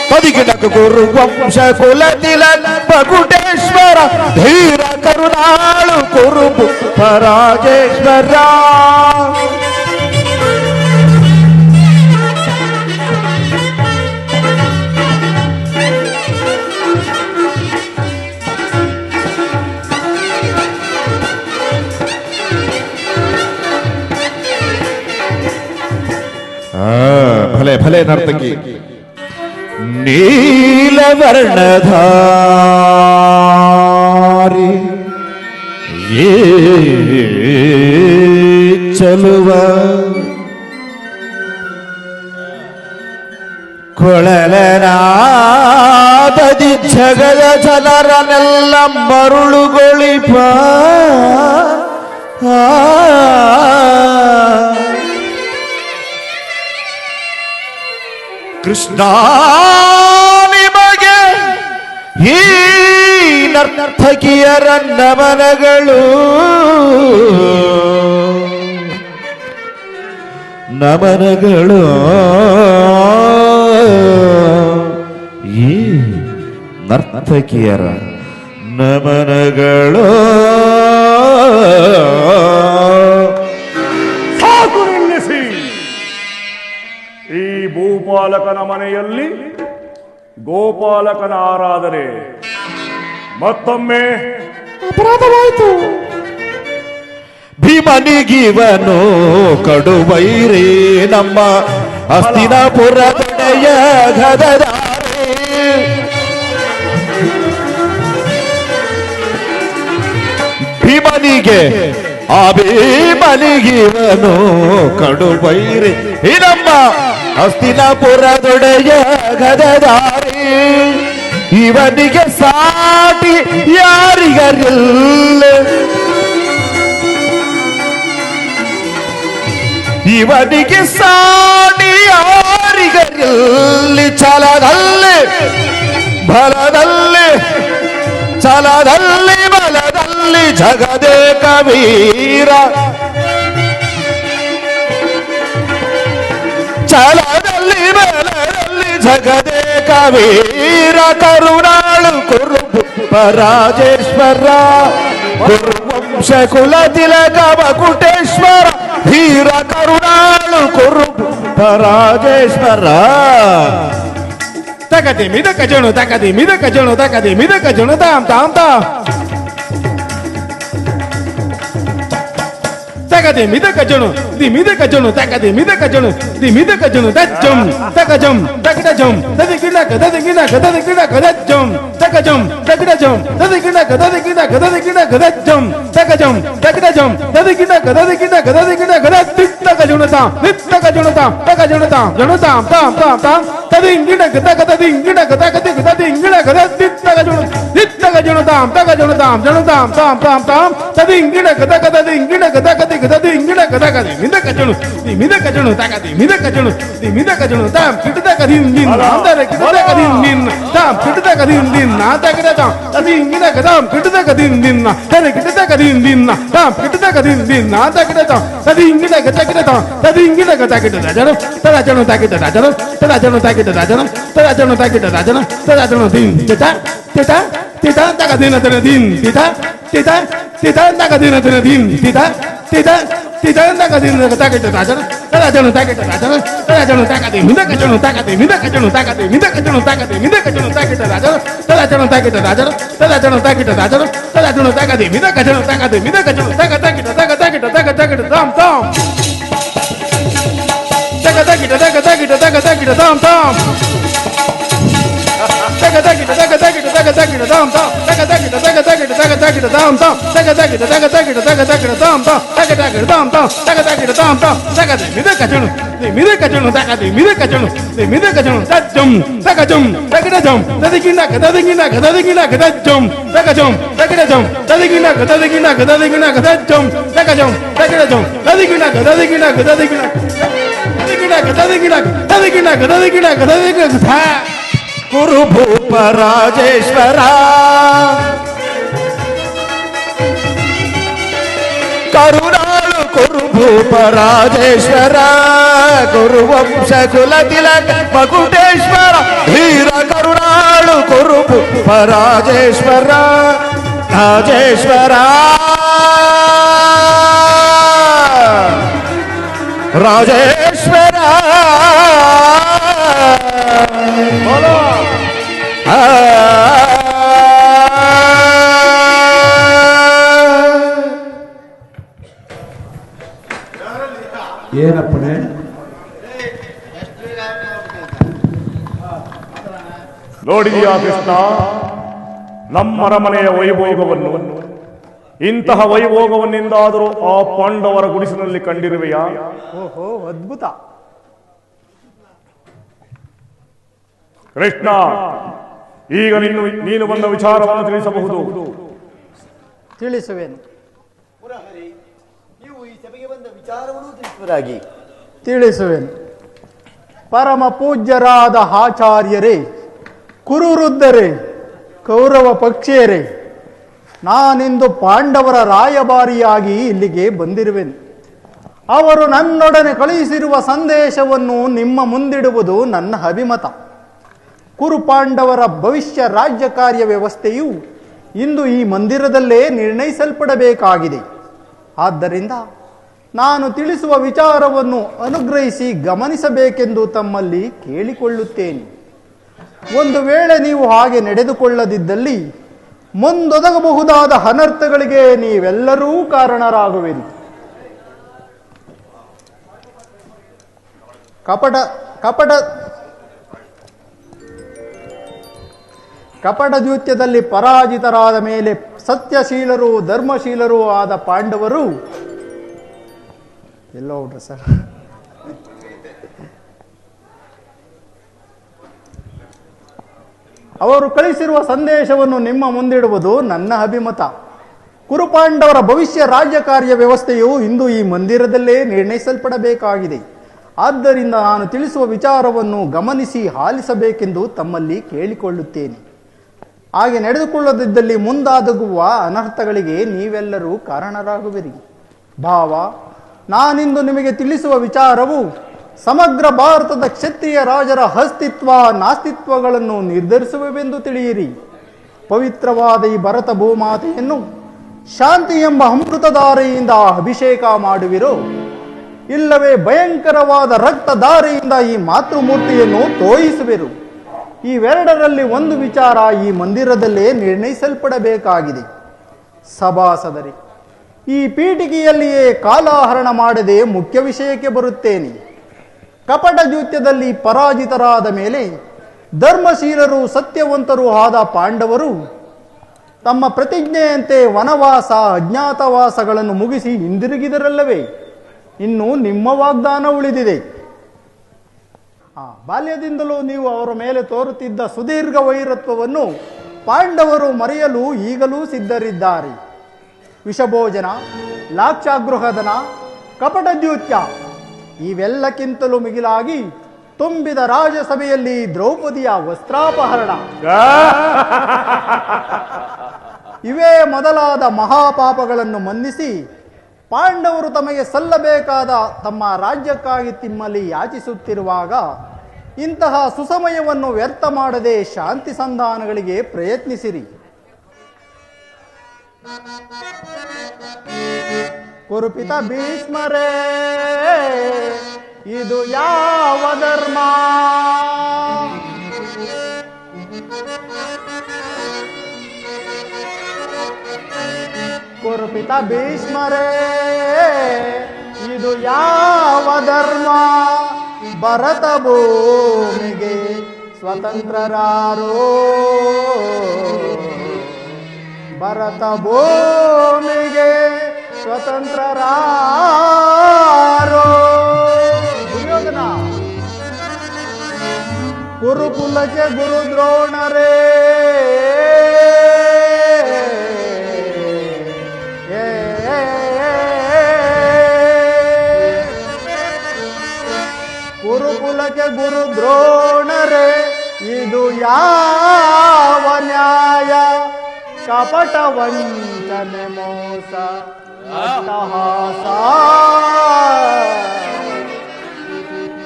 I: ಪದಿಗಿಡಕ ಕುರುವಂಶ ಕುಲ ತಿಲಕ ಮಕುಟೇಶ್ವರ ಧೀರ, ಕರುಣಾಳು ಕುರುಭೂಪ ರಾಜೇಶ್ವರ. ಭಲೆ ಭಲೆ ನರ್ತಕಿ, ನೀಲವರ್ಣಧಾರಿ ಏ ಚಲುವ, ಕೊಳಲನಾದದಿ ಜಗದ ಜನರನ್ನೆಲ್ಲ ಮರುಳುಗೊಳಿಪ, ಕೃಷ್ಣ ನಿಮಗೆ ಈ ನರ್ತಕಿಯರ ನಮನಗಳು, ನಮನಗಳು ಈ ನರ್ತಕಿಯರ ನಮನಗಳು.
B: ಸಾಕು ನಿಲ್ಲಿಸಿ. ಈ ಭೂಪಾಲಕನ ಮನೆಯಲ್ಲಿ ಗೋಪಾಲಕನ ಆರಾಧನೆ ಮತ್ತೊಮ್ಮೆ
I: ಅಪರಾಧವಾಯಿತು. ಭೀಮನಿಗಿವನು ಕಡುವೈರಿ ನಮ್ಮ ಹಸ್ತಿನಾಪುರ ತೊಡೆಯ ಗದದಾರೆ, ಭೀಮನಿಗೆ ಆ ಭೀಮನಿಗಿವನು ಕಡುಬೈರಿ ಈ ನಮ್ಮ ಹಸ್ತಿನಾಪುರದೊಡೆಯ ಗದಧಾರಿ ಇವನಿಗೆ ಸಾಟಿ ಯಾರಿಗರಿಲ್ಲ ಇವನಿಗೆ ಸಾಟಿ ಯಾರಿಗರಿಲ್ಲಿ ಛಲದಲ್ಲಿ ಬಲದಲ್ಲಿ ಛಲದಲ್ಲಿ ಬಲದಲ್ಲಿ ಜಗದೇ ಕಬೀರ ಛಲದಲ್ಲಿ ಬಲದಲ್ಲಿ ಜಗದೇ ಕಬೀರ ಕರುಣಾಳು ಕುರುಬು ಪರಾಜೇಶ್ವರ ಕುರುವಂಶ ಕುಲ ತಿಲಕ ಮಕುಟೇಶ್ವರ ಧೀರ ಕರುಣಾಳು ಕುರುಬು ಪರಾಜೇಶ್ವರ
A: ತಗದಿ ಮಿದಕ ಜಣು ತಗದಿ ಮಿದಕ ಜಣು ತಗದಿ ಮಿದಕ ಜಣು ತಾಮ್ ತಾಮ್ ತಾಮ್ ತಗದಿ ಮಿದಕ ಜಣು ದಿ ಮಿದಕ ಜಣು ತಗದಿ ಮಿದಕ ಜಣು ದಿ ಮಿದಕ ಜಣು ದಜ್ಜಂ ತಗಜಂ ತಗಡಜಂ ದದಿ ಗಿಡಕ ದದಿ ಗಿಡಕ ದದಿ ಗಿಡಕ ದಜ್ಜಂ ತಗಜಂ ತಗಡಜಂ ದದಿ ಗಿಡಕ ದದಿ ಗಿಡಕ ದದಿ ಗಿಡಕ ದಜ್ಜಂ ತಗಜಂ ತಗಡಜಂ ದದಿ ಗಿಡಕ ದದಿ ಗಿಡಕ ದದಿ ಗಿಡಕ ದತ್ತಕ ಜಣುತಾ ನಿತ್ತಕ ಜಣುತಾ ತಗ ಜಣುತಾ ಜಣುತಾ ತಾಮ್ ತಾಮ್ ತಾಮ್ ತದಿ ಗಿಡಕ ತಗ ತದಿ ಗಿಡಕ ತಗದಿ ದದಿ ಗಿಡಕ ದತ್ತಕ ಜಣು ನಿತ್ತಕ ಜಣುತಾಂ ತಗ ಜಣುತಾಂ ಜಣುತಾಂ ತಾಮ್ ತಾಮ್ ತಾಮ್ ತದಿ ಗಿಡಕ ತಗ ತದಿ ಗಿಡಕ ತಗದಿ ದದಿ ಗಿಡಕ ತಗದಿ ಮಿದಕ ಜಣು ದಿ ಮಿದಕ ಜಣು ತಗದಿ ಮಿದಕ ಜಣು ದಿ ಮಿದಕ ಜಣು ತಾಮ್ ಕಿಟದಕ ದಿನ್ ದಿನ್ ಅಂದರ ಕಿಟದಕ ದಿನ್ ದಿನ್ ತಾಮ್ ಕಿಟದಕ ದಿನ್ ದಿನ್ ನಾತಕದ ತಾಮ್ ತದಿ ಗಿಡಕ ತಾಮ್ ಕಿಟದಕ ದಿನ್ ದಿನ್ ತದಿ ಕಿಟದಕ ದಿನ್ ದಿನ್ ತಾಮ್ ಕಿಟದಕ ದಿನ್ ದಿನ್ ನಾತಕದ ತಾಮ್ ತದಿ ಗಿಡಕ ತಗದ ತಾಮ್ ತದಿ ಗಿಡಕ ತಗದ ಜಣು ತದ ಜಣು ತಗದ ಜಣು ತದ ಜಣು ತಗದ ಜಣು ತದ ಜಣು ತಗದ ಜಣು ತದ ಜಣು ದಿನ್ ತಿಟ ತಿಟ ತಿಟ ತಗ ದಿನ ದಿನ ದಿನ್ ತಿಟ ತಿಟ ತಿಟ ತಗ ದಿನ ದಿನ ದಿನ್ ತಿಟ ತಿಟ ತಿಟ ತಗ ದಿನ ತಗದ ಜಣು ತದ ಜಣು ತಗದ ಜಣು ತದ ಜಣು ತಗದಿ ಮಿದಕ ಜಣು ತಗದಿ ಮಿದಕ ಜಣು ತಗದಿ ಮಿದಕ ಜಣು ತಗದಿ ಮಿದಕ ಜಣು ತಗದ ಜಣು ತದ ಜಣು ತಗದ ಜಣು ತದ ಜಣು ತಗದ ಜಣು ತದ ಜಣು ತಗದಿ ಮಿದಕ ಜಣು ತಗದಿ ಮಿದಕ ಜಣು ತಗ ತಗದ ತಗ ತಗದ ತಗ ತಗದ ತಾಮ್ ತಾಮ್ ತಗ ತಗದ ತಗ ತಗದ ತಗ ತಗದ ತಾಮ್ ತಾಮ್ ತಗ ತಗದ ತಗ ತಗದ ತಗ ತಗದ ತಾಮ್ ತಾಮ್ ತಗ ತಗದ ತಗ ತಗದ ತಗ ತಗದ ತಾಮ್ ತಾಮ್ ತಗ ತಗದ ತಗ ತಗದ ತಗ ತಗದ ತಾಮ್ ತಾಮ್ ತಗ ತಗದ ತಾಮ್ ತಾಮ್ ತಗ ತಗದ ತಾಮ್ ತಾಮ್ ತಗದ ಮಿದಕ ಜಣು ದಿ ಮಿದಕ ಜಣು ತಗದಿ ಮಿದಕ ಜಣು ದಿ ಮಿದಕ ಜಣು ತಜ್ಜಂ ತಗಜಂ ತಗಡಜಂ ದದಿ ಗಿಡಕ ದದಿ ಗಿಡಕ ದದಿ ಗಿಡಕ ತಜ್ಜಂ ತಗಜಂ ತಗಡಜಂ ದದಿ ಗಿಡಕ ದದಿ ಗಿಡಕ ದದಿ ಗಿಡಕ ತಜ್ಜಂ ತಗಜಂ ತಗಡಜಂ ದದಿ ಗಿಡಕ ದದಿ ಗಿಡಕ ದದಿ ಗಿಡಕ ದದಿ ಗಿಡಕ ದದಿ ಗಿಡಕ ದದಿ ಗಿಡಕ ದದಿ ಗಿಡಕ ದದಿ ಗಿಡಕ
I: ಕುರುಭೂಪ ರಾಜೇಶ್ವರ ಕರುಣಾಳು ಕುರುಭೂಪ ರಾಜೇಶ್ವರ ಕುರುವಂಶ ಕುಲ ತಿಲಕ ಮಕುಟೇಶ್ವರ ಧೀರ ಕರುಣಾಳು ಕುರುಭೂಪ ರಾಜೇಶ್ವರ ರಾಜೇಶ್ವರ ರಾಜೇಶ್ವರ
C: ಏನಪ್ಪಣೆ
B: ನೋಡಿದೆಯಾ ಕೃಷ್ಣ, ನಮ್ಮ ಅರಮನೆಯ ವೈಭೋಗವನ್ನು. ಇಂತಹ ವೈಭೋಗವನ್ನಿಂದಾದರೂ ಆ ಪಾಂಡವರ ಗುಡಿಸಿನಲ್ಲಿ ಕಂಡಿರುವೆಯಾ?
C: ಓಹೋ, ಅದ್ಭುತ.
B: ಕೃಷ್ಣ, ಈಗ ನೀನು ಬಂದ ವಿಚಾರವನ್ನು ತಿಳಿಸಬಹುದು.
C: ತಿಳಿಸುವೇನು.
G: ನೀವು ಈ ಸಭೆಗೆ ಬಂದ ವಿಚಾರವನ್ನು ತಿಳಿಸುವರಾಗಿ.
C: ತಿಳಿಸುವೆನು. ಪರಮ ಪೂಜ್ಯರಾದ ಆಚಾರ್ಯರೇ, ಕುರುವೃದ್ಧರೇ, ಕೌರವ ಪಕ್ಷಿಯರೇ, ನಾನಿಂದು ಪಾಂಡವರ ರಾಯಭಾರಿಯಾಗಿ ಇಲ್ಲಿಗೆ ಬಂದಿರುವೆನು. ಅವರು ನನ್ನೊಡನೆ ಕಳುಹಿಸಿರುವ ಸಂದೇಶವನ್ನು ನಿಮ್ಮ ಮುಂದಿಡುವುದು ನನ್ನ ಅಭಿಮತ. ಕುರುಪಾಂಡವರ ಭವಿಷ್ಯ ರಾಜ್ಯ ಕಾರ್ಯ ವ್ಯವಸ್ಥೆಯು ಇಂದು ಈ ಮಂದಿರದಲ್ಲೇ ನಿರ್ಣಯಿಸಲ್ಪಡಬೇಕಾಗಿದೆ. ಆದ್ದರಿಂದ ನಾನು ತಿಳಿಸುವ ವಿಚಾರವನ್ನು ಅನುಗ್ರಹಿಸಿ ಗಮನಿಸಬೇಕೆಂದು ತಮ್ಮಲ್ಲಿ ಕೇಳಿಕೊಳ್ಳುತ್ತೇನೆ. ಒಂದು ವೇಳೆ ನೀವು ಹಾಗೆ ನಡೆದುಕೊಳ್ಳದಿದ್ದಲ್ಲಿ ಮುಂದೊದಗಬಹುದಾದ ಅನರ್ಥಗಳಿಗೆ ನೀವೆಲ್ಲರೂ ಕಾರಣರಾಗುವಿರಿ. ಕಪಟದ್ಯೂತ್ಯದಲ್ಲಿ ಪರಾಜಿತರಾದ ಮೇಲೆ ಸತ್ಯಶೀಲರು ಧರ್ಮಶೀಲರೂ ಆದ ಪಾಂಡವರು ಎಲ್ಲೋ ಹುಡ್ರ ಸರ್ ಅವರು ಕಳಿಸಿರುವ ಸಂದೇಶವನ್ನು ನಿಮ್ಮ ಮುಂದಿಡುವುದು ನನ್ನ ಅಭಿಮತ. ಕುರುಪಾಂಡವರ ಭವಿಷ್ಯ ರಾಜ್ಯ ಕಾರ್ಯ ವ್ಯವಸ್ಥೆಯು ಇಂದು ಈ ಮಂದಿರದಲ್ಲೇ ನಿರ್ಣಯಿಸಲ್ಪಡಬೇಕಾಗಿದೆ. ಆದ್ದರಿಂದ ನಾನು ತಿಳಿಸುವ ವಿಚಾರವನ್ನು ಗಮನಿಸಿ ಆಲಿಸಬೇಕೆಂದು ತಮ್ಮಲ್ಲಿ ಕೇಳಿಕೊಳ್ಳುತ್ತೇನೆ. ಹಾಗೆ ನಡೆದುಕೊಳ್ಳದಿದ್ದಲ್ಲಿ ಮುಂದಾದಗುವ ಅನರ್ಥಗಳಿಗೆ ನೀವೆಲ್ಲರೂ ಕಾರಣರಾಗುವಿರಿ. ಭಾವ, ನಾನಿಂದು ನಿಮಗೆ ತಿಳಿಸುವ ವಿಚಾರವು ಸಮಗ್ರ ಭಾರತದ ಕ್ಷತ್ರಿಯ ರಾಜರ ಅಸ್ತಿತ್ವ ನಾಸ್ತಿತ್ವಗಳನ್ನು ನಿರ್ಧರಿಸುವೆವೆಂದು ತಿಳಿಯಿರಿ. ಪವಿತ್ರವಾದ ಈ ಭರತ ಭೂಮಾತೆಯನ್ನು ಶಾಂತಿ ಎಂಬ ಅಮೃತಧಾರೆಯಿಂದ ಅಭಿಷೇಕ ಮಾಡುವಿರೋ, ಇಲ್ಲವೇ ಭಯಂಕರವಾದ ರಕ್ತಧಾರೆಯಿಂದ ಈ ಮಾತೃಮೂರ್ತಿಯನ್ನು ತೋಯಿಸುವಿರು. ಇವೆರಡರಲ್ಲಿ ಒಂದು ವಿಚಾರ ಈ ಮಂದಿರದಲ್ಲೇ ನಿರ್ಣಯಿಸಲ್ಪಡಬೇಕಾಗಿದೆ. ಸಭಾಸದರಿ, ಈ ಪೀಠಿಕೆಯಲ್ಲಿಯೇ ಕಾಲಹರಣ ಮಾಡದೆ ಮುಖ್ಯ ವಿಷಯಕ್ಕೆ ಬರುತ್ತೇನೆ. ಕಪಟ ದ್ಯೂತ್ಯದಲ್ಲಿ ಪರಾಜಿತರಾದ ಮೇಲೆ ಧರ್ಮಶೀಲರು ಸತ್ಯವಂತರೂ ಆದ ಪಾಂಡವರು ತಮ್ಮ ಪ್ರತಿಜ್ಞೆಯಂತೆ ವನವಾಸ ಅಜ್ಞಾತವಾಸಗಳನ್ನು ಮುಗಿಸಿ ಹಿಂದಿರುಗಿದರಲ್ಲವೇ. ಇನ್ನು ನಿಮ್ಮ ವಾಗ್ದಾನ ಉಳಿದಿದೆ. ಬಾಲ್ಯದಿಂದಲೂ ನೀವು ಅವರ ಮೇಲೆ ತೋರುತ್ತಿದ್ದ ಸುದೀರ್ಘ ವೈರತ್ವವನ್ನು ಪಾಂಡವರು ಮರೆಯಲು ಈಗಲೂ ಸಿದ್ಧರಿದ್ದಾರೆ. ವಿಷಭೋಜನ, ಲಾಕ್ಷಾಗೃಹದನ, ಕಪಟದ್ಯೂತ್ಯ ಇವೆಲ್ಲಕ್ಕಿಂತಲೂ ಮಿಗಿಲಾಗಿ ತುಂಬಿದ ರಾಜಸಭೆಯಲ್ಲಿ ದ್ರೌಪದಿಯ ವಸ್ತ್ರಾಪಹರಣ ಇವೇ ಮೊದಲಾದ ಮಹಾಪಾಪಗಳನ್ನು ಮನ್ನಿಸಿ ಪಾಂಡವರು ತಮಗೆ ಸಲ್ಲಬೇಕಾದ ತಮ್ಮ ರಾಜ್ಯಕ್ಕಾಗಿ ತಿಮ್ಮಲ್ಲಿ ಯಾಚಿಸುತ್ತಿರುವಾಗ ಇಂತಹ ಸುಸಮಯವನ್ನು ವ್ಯರ್ಥ ಮಾಡದೆ ಶಾಂತಿ ಸಂಧಾನಗಳಿಗೆ ಪ್ರಯತ್ನಿಸಿರಿ. ಕುರುಪಿತ ಭೀಷ್ಮರೇ, ಇದು ಯಾವ ಧರ್ಮ? ಕುರುಪಿತ ಭೀಷ್ಮರೇ, ಇದು ಯಾವ ಧರ್ಮ? ಭರತ ಭೂಮಿಗೆ ಸ್ವತಂತ್ರರಾರೋ, ಭರತ ಭೂಮಿಗೆ ಸ್ವತಂತ್ರರಾರೋ. ದುರ್ಯೋಧನ, ಗುರುಕುಲಕ್ಕೆ ಗುರು ದ್ರೋಣರೇ, ಗುರುಕುಲಕ್ಕೆ ಗುರು ದ್ರೋಣರೇ, ಇದು ಯಾವ ನ್ಯಾಯ? ಕಪಟ ವಂಚನೆ ಮೋಸ ಅಟ್ಟಹಾಸ,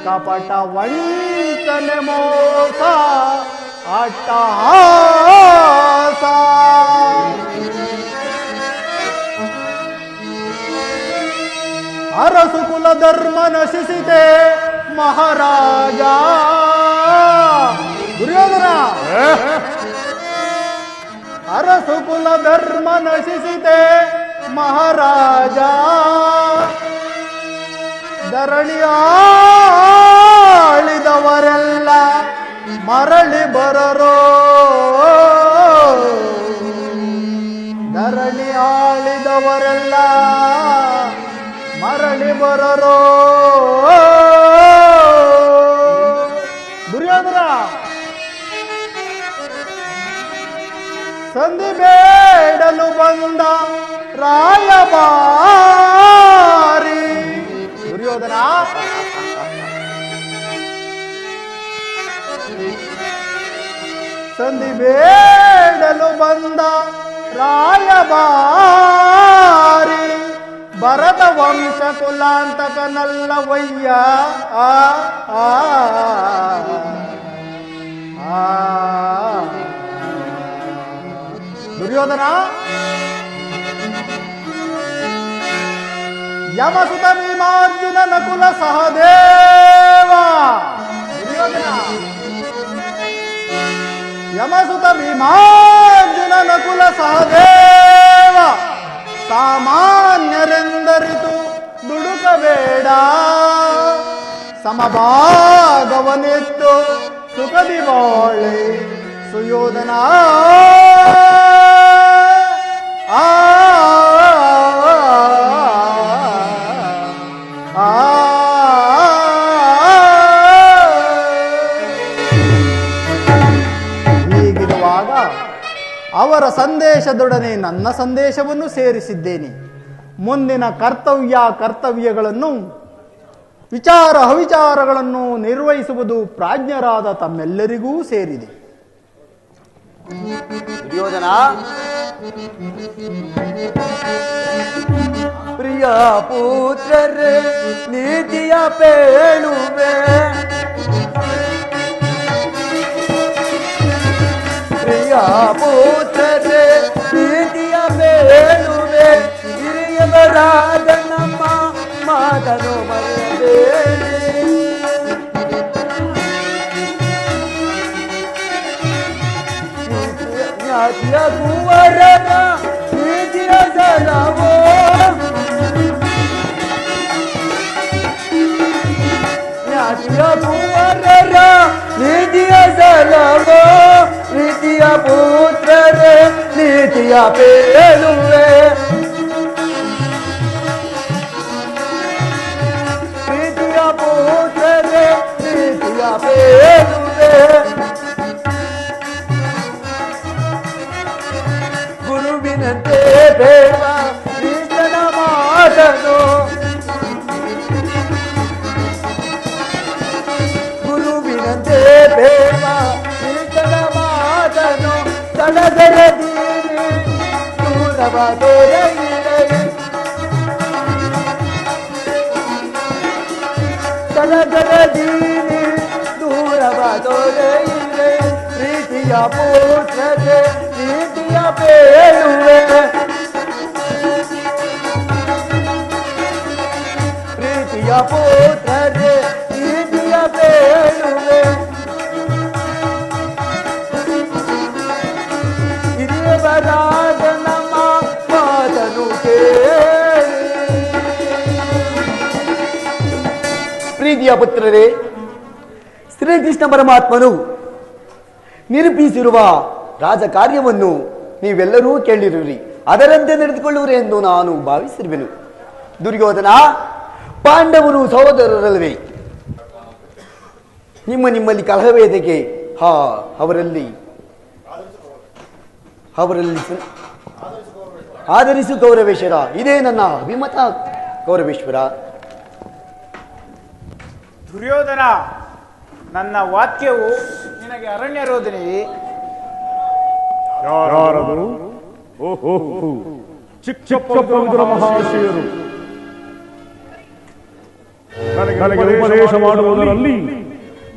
C: ಕಪಟ ವಂಚನೆ ಮೋಸ ಅಟ್ಟಹಾಸ. ಅರಸು ಕುಲ ಧರ್ಮ ನಶಿಸಿತೆ ಮಹಾರಾಜ. ದುರ್ಯೋಧನ, ಅರಸು ಕುಲ ಧರ್ಮ ನಶಿಸಿತೆ ಮಹಾರಾಜ. ಧರಣಿಯಾಳಿದವರೆಲ್ಲ ಮರಳಿ ಬರರೋ, ಧರಣಿಯಾಳಿದವರೆಲ್ಲ ಮರಳಿ ಬರರೋ. ದುರ್ಯೋಧನ, ಸಂಧಿ ಬೇಡಲು ಬಂದ ರಾಯಭಾರಿ. ದುರ್ಯೋಧನ, ಸಂಧಿ ಬೇಡಲು ಬಂದ ರಾಯಭಾರಿ. ಭರತ ವಂಶ ಕುಲಾಂತಕನಲ್ಲವಯ್ಯ. ದುರ್ಯೋಧನ, ಯಮಸುತ ಭೀಮಾರ್ಜುನ ನಕುಲ ಸಹದೇವ. ದುರ್ಯೋಧನ, ಯಮಸುತ ಭೀಮಾರ್ಜುನ ನಕುಲ ಸಹದೇವ. ಸಾಮಾನ್ಯರೆಂದರಿತು ದುಡುಕಬೇಡ, ಸಮಭಾಗವನೆತ್ತು ಸುಖದಿ ಬಾಳೆ ಸುಯೋಧನ ಆ ಹೀಗಿರುವಾಗ ಅವರ ಸಂದೇಶದೊಡನೆ ನನ್ನ ಸಂದೇಶವನ್ನು ಸೇರಿಸಿದ್ದೇನೆ. ಮುಂದಿನ ಕರ್ತವ್ಯಗಳನ್ನು ವಿಚಾರ ಅವಿಚಾರಗಳನ್ನು ನಿರ್ವಹಿಸುವುದು ಪ್ರಾಜ್ಞರಾದ ತಮ್ಮೆಲ್ಲರಿಗೂ ಸೇರಿದೆ.
G: ದುರ್ಯೋಧನ, ಪ್ರಿಯ ಪುತ್ರರೇ ನೀತಿಯ ಪೇಳುವೆ, ಪ್ರಿಯ ಪುತ್ರರೇ ನೀತಿಯ ಪೇಳುವೆ, ಹಿರಿಯವರಾದ ನಮ್ಮ ಮಾತನು ಮರೆಯಬೇಡಿ. ಜ್ಞಾತಿಯ ಕುವರರ ನೀತಿಯ ಜಲವೋ, ಜ್ಞಾತಿಯ ಕುವರರ ನೀತಿಯ ಜಲವೋ, ನೀತಿಯ ಪುತ್ರರೇ ನೀತಿಯ ಪೇಳುವೆ, ನೀತಿಯ ಪುತ್ರರೇ ನೀತಿಯ ಪೇಳುವೆ. ಗುರುವಿನಂತೆ ಬೇಡ ಕೃಷ್ಣನ ಮಾತನು, ಗುರುವಿನಂತೆ ಬೇಡ ಕೃಷ್ಣನ ಮಾತನು, ತಡದರದೀನಿ ದೂರವ ದೊರೆಯಿರಲಿ, ತಡದರದೀನಿ ದೂರವ ದೊರೆಯಿರಲಿ. ಪ್ರೀತಿಯ ಪುತ್ರತೆ ನೀತಿಯ ಪೇಳುವೆ, ಪ್ರೀತಿಯ ಪುತ್ರತೆ ನೀತಿಯ ಪೇಳುವೆ. ಹಿರಿಯವರಾದ ನಮ್ಮ ಮಾತನು ಕೇಳಿ. ಪ್ರೀತಿಯ ಪುತ್ರರೇ, ಶ್ರೀಕೃಷ್ಣ ಪರಮಾತ್ಮನು ನಿರೂಪಿಸಿರುವ ರಾಜಕಾರ್ಯವನ್ನು ನೀವೆಲ್ಲರೂ ಕೇಳಿರುವಿರಿ, ಅದರಂತೆ ನಡೆದುಕೊಳ್ಳುವಿರಿ ಎಂದು ನಾನು ಭಾವಿಸಿರುವೆನು. ದುರ್ಯೋಧನ, ಪಾಂಡವರು ಸಹೋದರರಲ್ಲವೇ? ನಿಮ್ಮಲ್ಲಿ ಕಲಹವೇದಕ್ಕೆ ಅವರಲ್ಲಿ ಆಧರಿಸು ಗೌರವೇಶ್ವರ. ಇದೇ ನನ್ನ ಅಭಿಮತ ಗೌರವೇಶ್ವರ.
F: ದುರ್ಯೋಧನ, ನನ್ನ ವಾಕ್ಯವು ನಿನಗೆ ಅರಣ್ಯ ರೋದನೆಯೇ?
B: ಯಾರದು? ಓಹೋ, ಚಿಕ್ಕಪ್ಪಗೌಡರ ಮಹಾಶಯರು ನನಗೆ ಉಪದೇಶ ಮಾಡುವುದರಲ್ಲಿ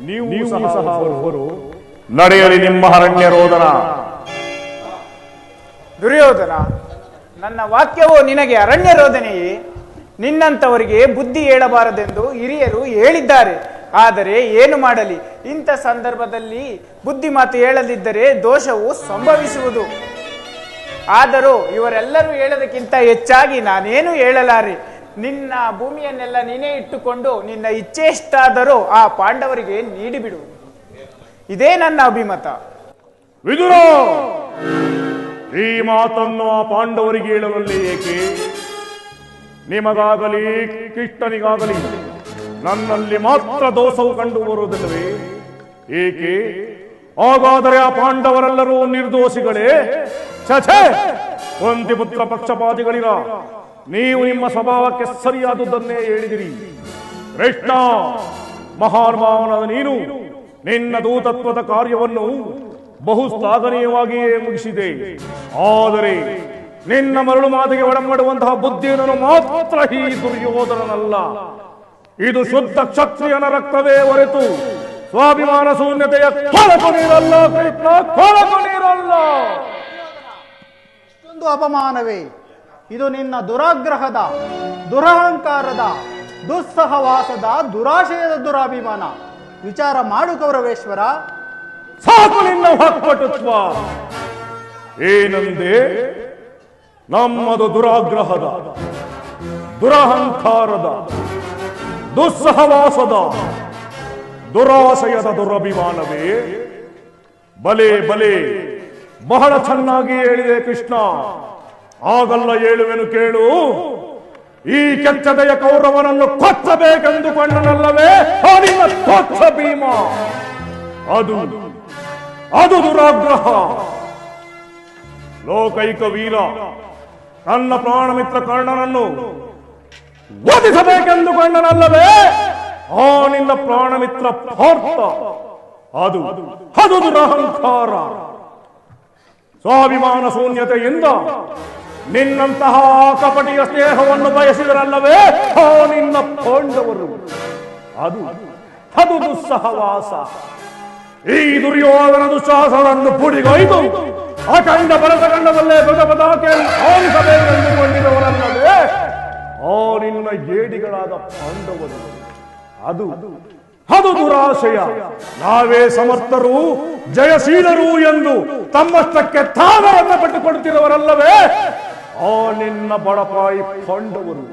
B: ನೀವು ಸಹ ಒಬ್ಬರು. ನಡೆಯಲಿ ನಿಮ್ಮ ಅರಣ್ಯ ರೋದನ.
F: ದುರ್ಯೋಧನ, ನನ್ನ ವಾಕ್ಯವು ನಿನಗೆ ಅರಣ್ಯ ರೋದನೆಯೇ? ನಿನ್ನಂತವರಿಗೆ ಬುದ್ಧಿ ಹೇಳಬಾರದೆಂದು ಹಿರಿಯರು ಹೇಳಿದ್ದಾರೆ. ಆದರೆ ಏನು ಮಾಡಲಿ, ಇಂಥ ಸಂದರ್ಭದಲ್ಲಿ ಬುದ್ಧಿ ಮಾತು ಹೇಳದಿದ್ದರೆ ದೋಷವು ಸಂಭವಿಸುವುದು. ಆದರೂ ಇವರೆಲ್ಲರೂ ಹೇಳೋದಕ್ಕಿಂತ ಹೆಚ್ಚಾಗಿ ನಾನೇನು ಹೇಳಲಾರೆ. ನಿನ್ನ ಭೂಮಿಯನ್ನೆಲ್ಲ ನೀನೇ ಇಟ್ಟುಕೊಂಡು ನಿನ್ನ ಇಚ್ಛೆ ಎಷ್ಟಾದರೂ ಆ ಪಾಂಡವರಿಗೆ ನೀಡಿಬಿಡು. ಇದೇ ನನ್ನ ಅಭಿಮತ.
B: ವಿದುರ, ಈ ಮಾತನ್ನು ಆ ಪಾಂಡವರಿಗೆ ಹೇಳಲಲ್ಲಿ ಏಕೆ? ನಿಮಗಾಗಲಿ ಕೃಷ್ಣನಿಗಾಗಲಿ ನನ್ನಲ್ಲಿ ಮಾತ್ರ ದೋಷವು ಕಂಡು ಬರುವುದಿಲ್ಲವೇ? ಏಕೆ? ಹಾಗಾದರೆ ಆ ಪಾಂಡವರೆಲ್ಲರೂ ನಿರ್ದೋಷಿಗಳೇ? ಛೇ, ಕುಂತಿಪುತ್ರ ಪಕ್ಷಪಾತಿಗಳಿರ. ನೀವು ನಿಮ್ಮ ಸ್ವಭಾವಕ್ಕೆ ಸರಿಯಾದುದನ್ನೇ ಹೇಳಿದಿರಿ. ಕೃಷ್ಣ, ಮಹಾನುಭಾವನಾದ ನೀನು ನಿನ್ನ ದೂತತ್ವದ ಕಾರ್ಯವನ್ನು ಬಹು ಶ್ಲಾಘನೀಯವಾಗಿಯೇ ಮುಗಿಸಿದೆ. ಆದರೆ ನಿನ್ನ ಮರಳು ಮಾತಿಗೆ ಒಡಂಬಡುವಂತಹ ಬುದ್ಧಿಯನ್ನು ಮಾತ್ರ ಈ ದುರ್ಯೋಧನನಲ್ಲ. ಇದು ಶುದ್ಧ ಕ್ಷತ್ರಿಯನ ರಕ್ತವೇ ಹೊರತು ಸ್ವಾಭಿಮಾನ ಶೂನ್ಯತೆಯ ಕೊಳಕು ನೀರಲ್ಲ. ಕೃಷ್ಣ, ಕೊಳಕು ನೀರಲ್ಲ.
C: ಇಷ್ಟೊಂದು ಅಪಮಾನವೇ? ಇದು ನಿನ್ನ ದುರಾಗ್ರಹದ, ದುರಹಂಕಾರದ, ದುಸ್ಸಹವಾಸದ, ದುರಾಶಯದ ದುರಾಭಿಮಾನ. ವಿಚಾರ ಮಾಡು ಗೌರವೇಶ್ವರ.
B: ಸಾಕು ನಿನ್ನ ಹೊಕ್ಕಟುತ್ವ. ಏನಂದೆ? ನಮ್ಮದು ದುರಾಗ್ರಹದ, ದುರಹಂಕಾರದ, ದುಸ್ಸಹವಾಸದ, ದುರಾಶಯದ ದುರಭಿಮಾನವೇ? ಬಲೆ ಬಲೆ, ಬಹಳ ಚೆನ್ನಾಗಿ ಹೇಳಿದೆ ಕೃಷ್ಣ. ಆಗಲ್ಲ ಹೇಳುವೆನು ಕೇಳು. ಈ ಕೆಚ್ಚದೆಯ ಕೌರವನನ್ನು ಕೊಚ್ಚಬೇಕೆಂದುಕೊಂಡನಲ್ಲವೇ ಅನಿನ ಕೊಚ್ಚ ಭೀಮ. ಅದು ದುರಾಗ್ರಹ. ಲೋಕೈಕ ವೀರ ತನ್ನ ಪ್ರಾಣ ಮಿತ್ರ ಕರ್ಣನನ್ನು ವಧಿಸಬೇಕೆಂದುಕೊಂಡನಲ್ಲವೇ ಆ ನಿನ್ನ ಪ್ರಾಣ ಮಿತ್ರ ಪಾರ್ಥ. ಅದು ದುರಹಂಕಾರ. ಸ್ವಾಭಿಮಾನ ಶೂನ್ಯತೆಯಿಂದ ನಿನ್ನಂತಹ ಕಪಟಿಯ ಸ್ನೇಹವನ್ನು ಬಯಸಿದರಲ್ಲವೇ ಆ ನಿನ್ನ ಪಾಂಡವರು. ಅದು ದುಸ್ಸಹವಾಸ. ಈ ದುರ್ಯೋಧನ ದುಸ್ಸಾಹಸಗಳನ್ನು ಪುಡಿಗೈದು ಅಖಂಡ ಭರತಖಂಡದಲ್ಲೇ ಬದಬದಾಕೆ ಆಲಿಸಬೇಕೆಂದುಕೊಂಡಿರುವರಲ್ಲವೇ ಆ ನಿನ್ನ ಏಡಿಗಳಾದ ಪಾಂಡವರು. ಅದು ದುರಾಶಯ. ನಾವೇ ಸಮರ್ಥರು, ಜಯಶೀಲರು ಎಂದು ತಮ್ಮಷ್ಟಕ್ಕೆ ತಾವರನ್ನ ಪಟ್ಟುಕೊಡುತ್ತಿರುವರಲ್ಲವೇ ಆ ನಿನ್ನ ಬಡಪಾಯಿ ಪಾಂಡವರು.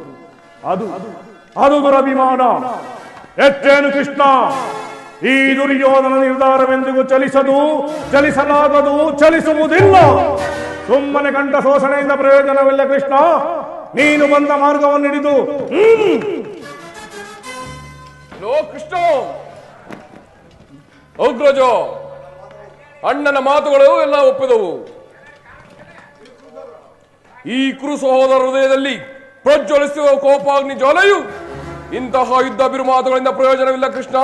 B: ಅದು ದುರಭಿಮಾನ. ಎತ್ತೇನು ಕೃಷ್ಣ, ಈ ದುರ್ಯೋಧನ ನಿರ್ಧಾರವೆಂದಿಗೂ ಚಲಿಸಲಾಗದು, ಚಲಿಸುವುದಿಲ್ಲ. ಸುಮ್ಮನೆ ಕಂಠ ಶೋಷಣೆಯಿಂದ ಪ್ರಯೋಜನವಿಲ್ಲ ಕೃಷ್ಣ. ನೀನು ಬಂದ ಮಾರ್ಗವನ್ನು ಹಿಡಿದು
D: ಲೋ ಕೃಷ್ಣ, ಅಗ್ರಜ, ಅಣ್ಣನ ಮಾತುಗಳು ಎಲ್ಲ ಒಪ್ಪಿದವು. ಈ ಕುರು ಸಹೋದರ ಹೃದಯದಲ್ಲಿ ಪ್ರಜ್ವಲಿಸುವ ಕೋಪಾಗ್ನಿ ಜ್ವಾಲೆಯು ಇಂತಹ ಯುದ್ಧ ಬಿರುಮಾತುಗಳಿಂದ ಪ್ರಯೋಜನವಿಲ್ಲ ಕೃಷ್ಣ,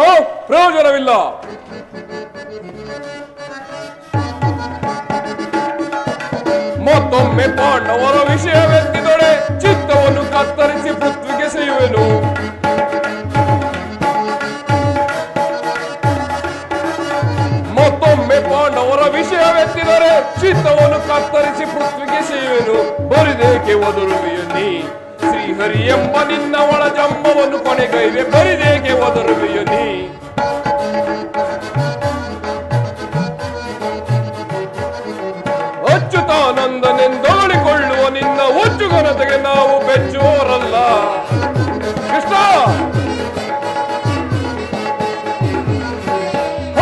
D: ಪ್ರಯೋಜನವಿಲ್ಲ. ಮತ್ತೊಮ್ಮೆ ಪಾಂಡವರ ವಿಷಯವೆತ್ತಿದೊಡೆ ಚಿತ್ತವನ್ನು ಕತ್ತರಿಸಿ ಪೃಥ್ವಿಗೆ ಸೇಯುವೆನು. ಮತ್ತೊಮ್ಮೆ ಪಾಂಡವರ ವಿಷಯವೆತ್ತಿದರೆ ಚಿತ್ತವನ್ನು ಕತ್ತರಿಸಿ ಪೃಥ್ವಿಗೆ ಸೇಯುವೆನು. ಬರಿದೇಕೆ ಒದರುವೆಯು ನೀ ಶ್ರೀಹರಿ ಎಂಬ ನಿನ್ನ ಒಳ ಜಂಬವನ್ನು ಕೊನೆಗೈವೆ. ಬರಿದೇಕೆ ಒದರುವೆಯು ನೀ. ಅಚ್ಯುತಾನಂದನೆಂದೋಳಿಕೊಳ್ಳುವ ನಿನ್ನ ಹುಚ್ಚುಗನತೆಗೆ ನಾವು ಬೆಚ್ಚುವವರಲ್ಲ ಕೃಷ್ಣ.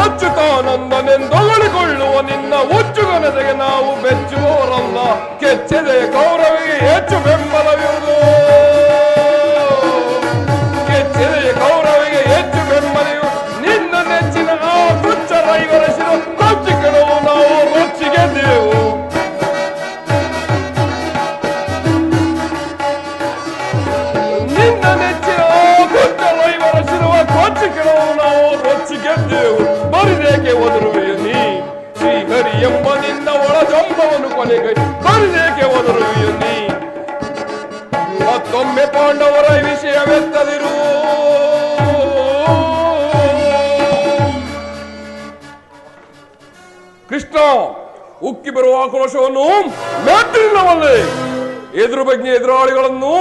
D: ಅಚ್ಯುತಾನಂದನೆಂದೊಗಳಿಕೊಳ್ಳುವ ನಿನ್ನ ಹುಚ್ಚುಗನತೆಗೆ ನಾವು ಬೆಚ್ಚುವವರಲ್ಲ. ಕೆಚ್ಚದೆ ಕೌರವಿಗೆ ಹೆಚ್ಚು ಬೆಂಬಲವಿರುವುದು. ಕೆಚ್ಚದೆ ಕೌರವಿಗೆ ಹೆಚ್ಚು ಬೆಂಬಲಿಯು ನಿನ್ನ ನೆಚ್ಚಿನ ಆ ತುಚ್ಛ ರೈವರಸಿದ ಕೊಚ್ಚಿಕೆಳವು ನಾವು ರೊಚ್ಚಿಗೆದ್ದೆವು. ನಿನ್ನ ನೆಚ್ಚಿನ ಆ ತುಚ್ಛ ರೈವರಸಿರುವ ಕೊಚ್ಚಿಕೆಳವು ನಾವು ರೊಚ್ಚಿಗೆದ್ದೆವು. ಬರಿದೇಕೆ ಒದರುವೆಯು ನೀ ಶ್ರೀಹರಿ ಎಂಬ ನಿನ್ನ ಒಳ ಜಂಬವನ್ನು ಕೊನೆಗೈ. ಬರಿದೇಕೆ ಒದರುವೆಯು ನೀ. ಮತ್ತೊಮ್ಮೆ ಪಾಂಡವರ ವಿಷಯವೆತ್ತದಿರು. ಕೃಷ್ಣ, ಉಕ್ಕಿ ಬರುವ ಆಕ್ರೋಶವನ್ನು ಮೆಟ್ಟಿಲ್ಲವಲ್ಲೇ. ಎದುರು ಬಗ್ಗಿ ಎದುರಾಳಿಗಳನ್ನು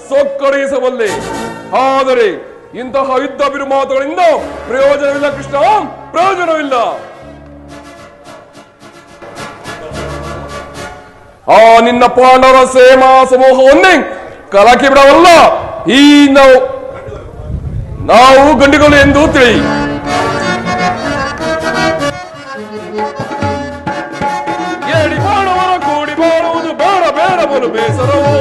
D: ಸೊಕ್ಕಡಿಸಬಲ್ಲೆ. ಆದರೆ ಇಂತಹ ಯುದ್ಧ ಬಿರುಮಾತುಗಳಿಂದ ಪ್ರಯೋಜನವಿಲ್ಲ ಕೃಷ್ಣ, ಪ್ರಯೋಜನವಿಲ್ಲ. ಆ ನಿನ್ನ ಪಾಂಡವರ ಸೇನಾ ಸಮೂಹವನ್ನೇ ಕಲಕಿ ಬಿಡವಲ್ಲ ಈ ನಾವು ಗಂಡಿಗಳು ಎಂದು ತಿಳಿ. ಏಡಿ ಬಾಳುವರ ಕೂಡಿ ಬಾಳುವುದು ಬೇಡ ಬೇಡ ಬಲು ಬೇಸರವು.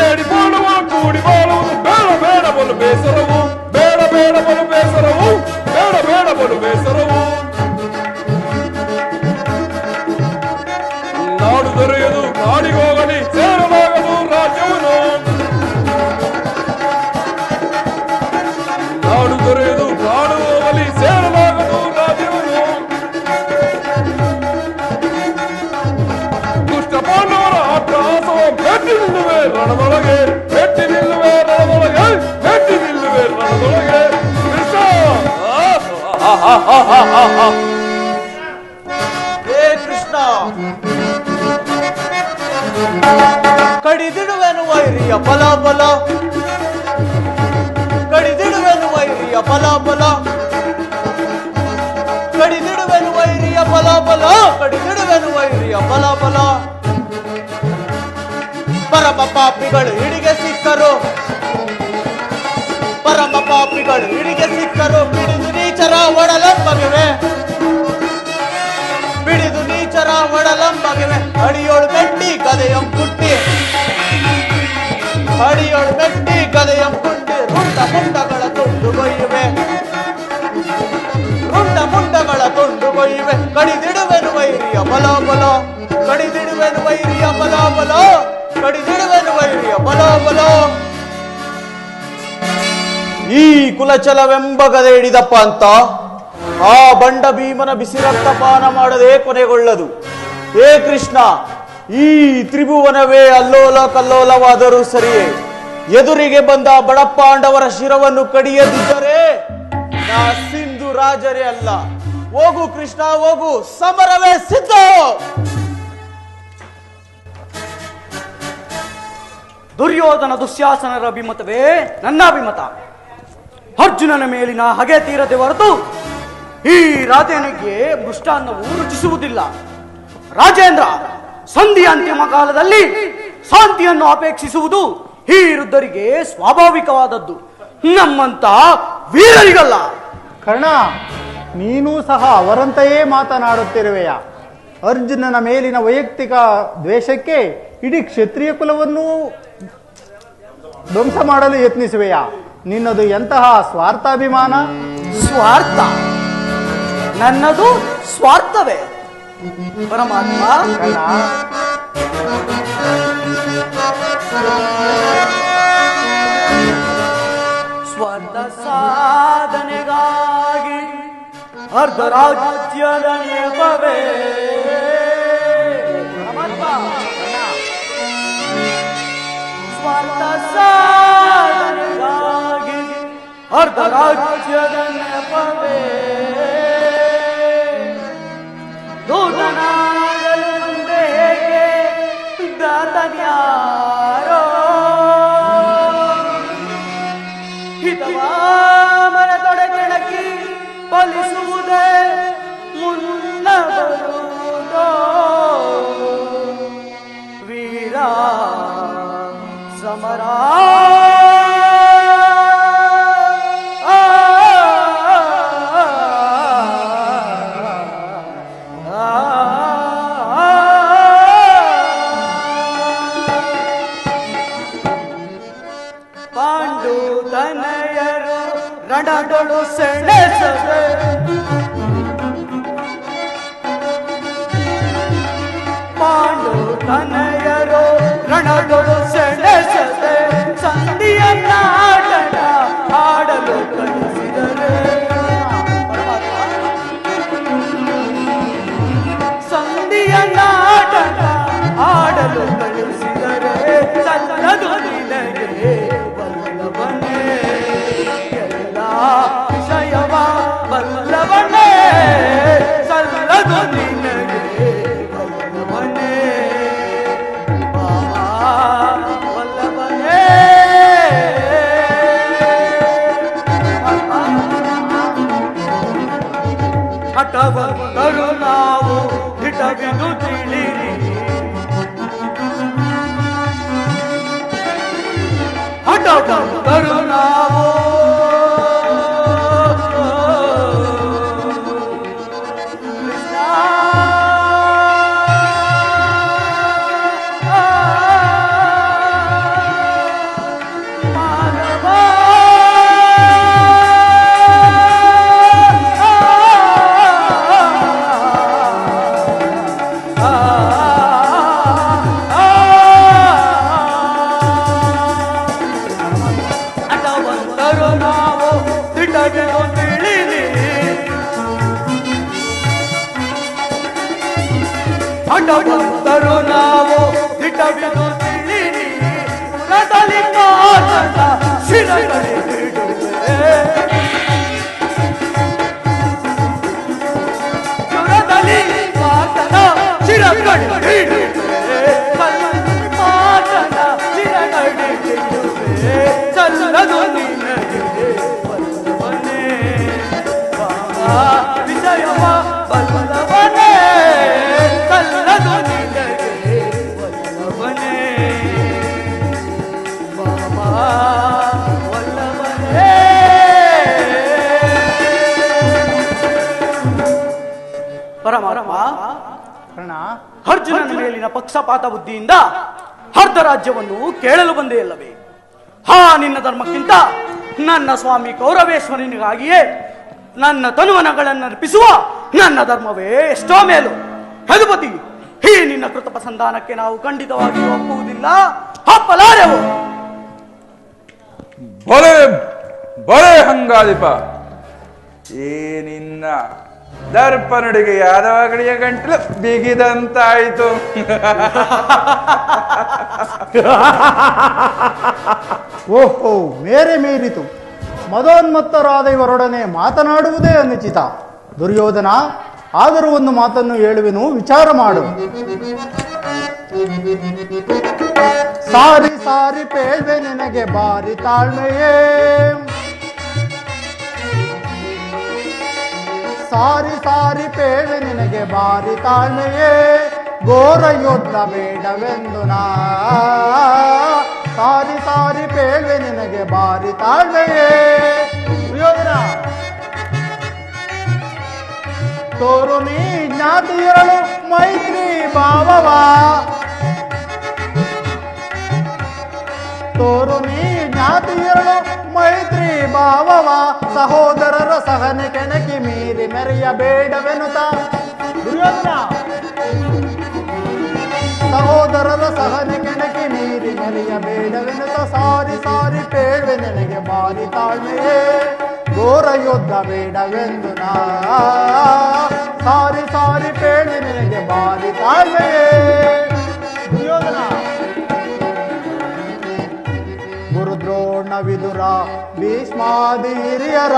D: ಏಡಿ ಬಾಳುವ ಕೂಡಿ ಬಾಳುವುದು ಬೇಡ ಬೇಡ ಬಲು ಬೇಸರವು. ಬೇಡ ಬೇಡ ಬಲು ಬೇಸರವು. ಬೇಡ ಬೇಡ ಬಲು ಬೇಸರವು. ನಾಡು ದೊರೆಯದು ನಾಡಿಗೋಗಲಿ ಸೇರಲಾಗದು ರಾಜ್ಯವನ್ನು. ನಾಡು ದೊರೆಯದು ನಾಡು ಹೋಗಲಿ ಸೇರಲಾಗದು ರಾಜ್ಯವನ್ನು. ದುಷ್ಟ ಪಾಂಡವರ ಅಟ್ಟಹಾಸವ ಮೆಟ್ಟಿ ನಿಲ್ಲುವೆ ರಣದೊಳಗೆ. ಮೆಟ್ಟಿ ನಿಲ್ಲುವೆ ರಣದೊಳಗೆ. ಮೆಟ್ಟಿ ನಿಲ್ಲುವೆ ರಣದೊಳಗೆ. ಕೃಷ್ಣ,
C: ಹೇ ಕೃಷ್ಣ, ಕಡಿದಿಡುವೆನು ವೈರಿಯ ಫಲಾಫಲ. ಕಡಿದಿಡುವೆನು ವೈರಿಯ ಫಲಾಫಲ. ಕಡಿದಿಡುವೆನು ವೈರಿಯ ಫಲಾಫಲ. ಕಡಿದಿಡುವೆನು ವೈರಿಯ ಫಲಾಫಲ. ಪರಮ ಪಾಪಿಗಳು ಹಿಡಿಗೆ ಸಿಕ್ಕರು. ಪರಮ ಪಾಪಿಗಳು ಹಿಡಿಗೆ ಸಿಕ್ಕರು. ಬಿಡಿದಿರಿ ಮುಂಡಗಳ ತುಂಡುಗೊಯ್ಯುವೆ ಮುಂಡಗಳ ತುಂಡುಗೊಯ್ಯುವೆ ಕಡಿದಿಡುವೆನು ವೈರಿಯ ಬಲ ಬಲ ಕಡಿದಿಡುವೆನು ವೈರಿಯ ಬಲ ಬಲ ಕಡಿದಿಡುವೆನು ವೈರಿಯ ಬಲ ಬಲ. ಈ ಕುಲಚಲವೆಂಬ ಗದೆ ಹಿಡಿದಪ್ಪ ಅಂತ ಆ ಬಂಡ ಭೀಮನ ಬಿಸಿ ರಕ್ತಪಾನ ಮಾಡದೆ ಕೊನೆಗೊಳ್ಳದು. ಹೇ ಕೃಷ್ಣ, ಈ ತ್ರಿಭುವನವೇ ಅಲ್ಲೋಲ ಕಲ್ಲೋಲವಾದರೂ ಸರಿಯೇ, ಎದುರಿಗೆ ಬಂದ ಬಡಪಾಂಡವರ ಶಿರವನ್ನು ಕಡಿಯದಿದ್ದರೆ ನಾ ಸಿಂಧು ರಾಜರೇ ಅಲ್ಲ. ಹೋಗು ಕೃಷ್ಣ ಹೋಗು, ಸಮರವೇ ಸಿದ್ಧ.
G: ದುರ್ಯೋಧನ ದುಶ್ಯಾಸನರ ಅಭಿಮತವೇ ನನ್ನ ಅಭಿಮತ. ಅರ್ಜುನನ ಮೇಲಿನ ಹಗೆ ತೀರದೆ ಹೊರತು ಈ ರಾಜನಿಗೆ ಮೃಷ್ಟಾನ್ನವು ರುಚಿಸುವುದಿಲ್ಲ. ರಾಜೇಂದ್ರ, ಸಂಧಿಯ ಅಂತಿಮ ಕಾಲದಲ್ಲಿ ಶಾಂತಿಯನ್ನು ಅಪೇಕ್ಷಿಸುವುದು ಈ ವೃದ್ಧರಿಗೆ ಸ್ವಾಭಾವಿಕವಾದದ್ದು, ನಮ್ಮಂತ ವೀರರಿಗಲ್ಲ.
J: ಕರ್ಣ, ನೀನೂ ಸಹ ಅವರಂತೆಯೇ ಮಾತನಾಡುತ್ತಿರುವೆಯ. ಅರ್ಜುನನ ಮೇಲಿನ ವೈಯಕ್ತಿಕ ದ್ವೇಷಕ್ಕೆ ಇಡೀ ಕ್ಷತ್ರಿಯ ಕುಲವನ್ನು ಧ್ವಂಸ ಮಾಡಲು ಯತ್ನಿಸುವೆಯ. ನಿನ್ನದು ಎಂತಹ ಸ್ವಾರ್ಥಾಭಿಮಾನ!
G: ಸ್ವಾರ್ಥ? ನನ್ನದು ಸ್ವಾರ್ಥವೇ? ಪರಮಾತ್ಮ, ಸ್ವಾರ್ಥ ಸಾಧನೆಗಾಗಿ ಅರ್ಧ ರಾಜ್ಯದ ನೆಪವೇ. ಸ್ವಾರ್ಥ ಸಾಧನೆಗಾಗಿ ಅರ್ಧ ರಾಜ್ಯದ ನೆಪವೇ. ದೂತನಾಗಲು ಮುಂದೆ ಹೇಗೆ ದಾತನ್ಯಾರೋ ಹಿತವಾ ಮನದೊಡಗೆಣಕಿ ಫಲಿಸುವುದೇ ಮುನ್ನ ಬರುವುದೋ. ವೀರ ಸಮರ ಪಾಂಡು ತನಯರು ರಣದೊಳು ಸೆಣಸದೆ ಪಾಂಡು ತನಯರು ರಣದೊಳು ಸೆಣಸದೆ ಸಂಧಿಯ ನಾಟಕ ಆಡಲು ಕಲಿಸಿದರೆ. ಸಂಧಿಯ ನಾಟಕ ಆಡಲು ಕಲಿಸಿದರೆ ಸಲ್ಲದು ನಿನಗೆ ಬಲ್ಲವನೇ. ಎಲ್ಲ ವಿಷಯವ ಬಲ್ಲವನೇ, ಸಲ್ಲದು ನಿನಗೆ ಬಲ್ಲವನೇ. ಬಲ್ಲವನೇ ಹಠವಂತರು ನಾವು ಹಿಟವಿದು ತಿಳಿರಿ. ಹಠವಂತರು ನಾವು ಹಠವಂತರು ನಾವು ಹಿಟವಿದು ತಿಳಿರಿ. ಪುರದಲ್ಲಿ ಮಾತನ ಶಿರಗಳಿಡುವೆ, ಪುರದಲ್ಲಿ ಮಾತನ ಶಿರಗಳಿಡುವೆ, ಮಾತನ ಶಿರಗಳಿಡುವೆ. ಸಲ್ಲದು ನಿನಗೆ ಬಲ್ಲವನೇ, ವಿಷಯವ ಬಲ್ಲವನೇ, ಸಲ್ಲದು ನಿನಗೆ ಬಲ್ಲವನೇ. ಬಾಬಾ ವಲ್ಲವನೇ. ಪರಮಾತ್ಮ, ಅರ್ಜುನನ ಮೇಲಿನ ಪಕ್ಷಪಾತ ಬುದ್ಧಿಯಿಂದ ಅರ್ಧ ರಾಜ್ಯವನ್ನು ಕೇಳಲು ಬಂದೇ ಅಲ್ಲವೇ? ಹಾ, ನಿನ್ನ ಧರ್ಮಕ್ಕಿಂತ
K: ನನ್ನ ಸ್ವಾಮಿ ಕೌರವೇಶ್ವರನಿಗಾಗಿಯೇ ನನ್ನ ತನುವನಗಳನ್ನು ಅರ್ಪಿಸುವ ನನ್ನ ಧರ್ಮವೇ ಎಷ್ಟೋ ಮೇಲು. ಯದುಪತಿ, ಈ ನಿನ್ನ ಕೃತಪ ಸಂಧಾನಕ್ಕೆ ನಾವು ಖಂಡಿತವಾಗಿ ಒಪ್ಪುವುದಿಲ್ಲ, ಒಪ್ಪಲಾರೆವು.
H: ಬರೇ ಬರೇ ಹಂಗಾದಿಪ, ಈ ನಿನ್ನ ದರ್ಪ ನುಡಿಗೆ ಯಾದವ ಗಡಿಯ ಗಂಟಲು ಬಿಗಿದಂತಾಯಿತು.
J: ಓಹೋ, ಮೇರೆ ಮೀರಿತು. ಮದೋನ್ಮತ್ತರಾದ ಇವರೊಡನೆ ಮಾತನಾಡುವುದೇ ಅನುಚಿತ. ದುರ್ಯೋಧನ, ಆದರೂ ಒಂದು ಮಾತನ್ನು ಹೇಳುವೆನು, ವಿಚಾರ ಮಾಡು. ಸಾರಿ ಸಾರಿ ಪೇಳ್ವೆ ನಿನಗೆ ಬಾರಿ ತಾಳ್ಮೆಯೇ, ಸಾರಿ ಸಾರಿ ಪೇಳ್ವೆ ನಿನಗೆ ಬಾರಿ ತಾಳ್ಮೆಯೇ, ಘೋರ ಯುದ್ಧ ಬೇಡವೆಂದು ನಾ. ಸಾರಿ ಸಾರಿ ಪೇಳ್ವೆ ನಿನಗೆ ಬಾರಿ ತಾಳ್ಮೆಯೇ. ದುರ್ಯೋಧನ, ತೋರು ನೀ ಜ್ಞಾತಿಯರಳು ಮೈತ್ರಿ ಭಾವವ, ತೋರು ನೀ ಜ್ಞಾತಿಯರಳು ಮೈತ್ರಿ ಭಾವವ, ಸಹೋದರರ ಸಹನೆ ಕೆಣಕಿ ಮೀರಿ ಮೆರೆಯಬೇಡವೆನುತ. ದುರ್ಯೋಧನ, ಸಹೋದರರ ಸಹನೆ ಕೆಣಕಿ ಮೀರಿ ಮೆರೆಯಬೇಡವೆನುತ, ಸಾರಿ ಸಾರಿ ಪೇಳ್ವೆ ನನಗೆ ಬಾರಿ ತಾಳ್ಮೆಯೇ, ಘೋರ ಯುದ್ಧ ಬೇಡವೆಂದು ನಾ. ಸಾರಿ ಸಾರಿ ಪೇಳ್ವೆ ನಿನಗೆ ಬಾರಿ ತಾಳ್ಮೆಯೇ. ದುರ್ಯೋಧನ, ಗುರುದ್ರೋಣ ವಿದುರ ಭೀಷ್ಮಾದಿ ಹಿರಿಯರ,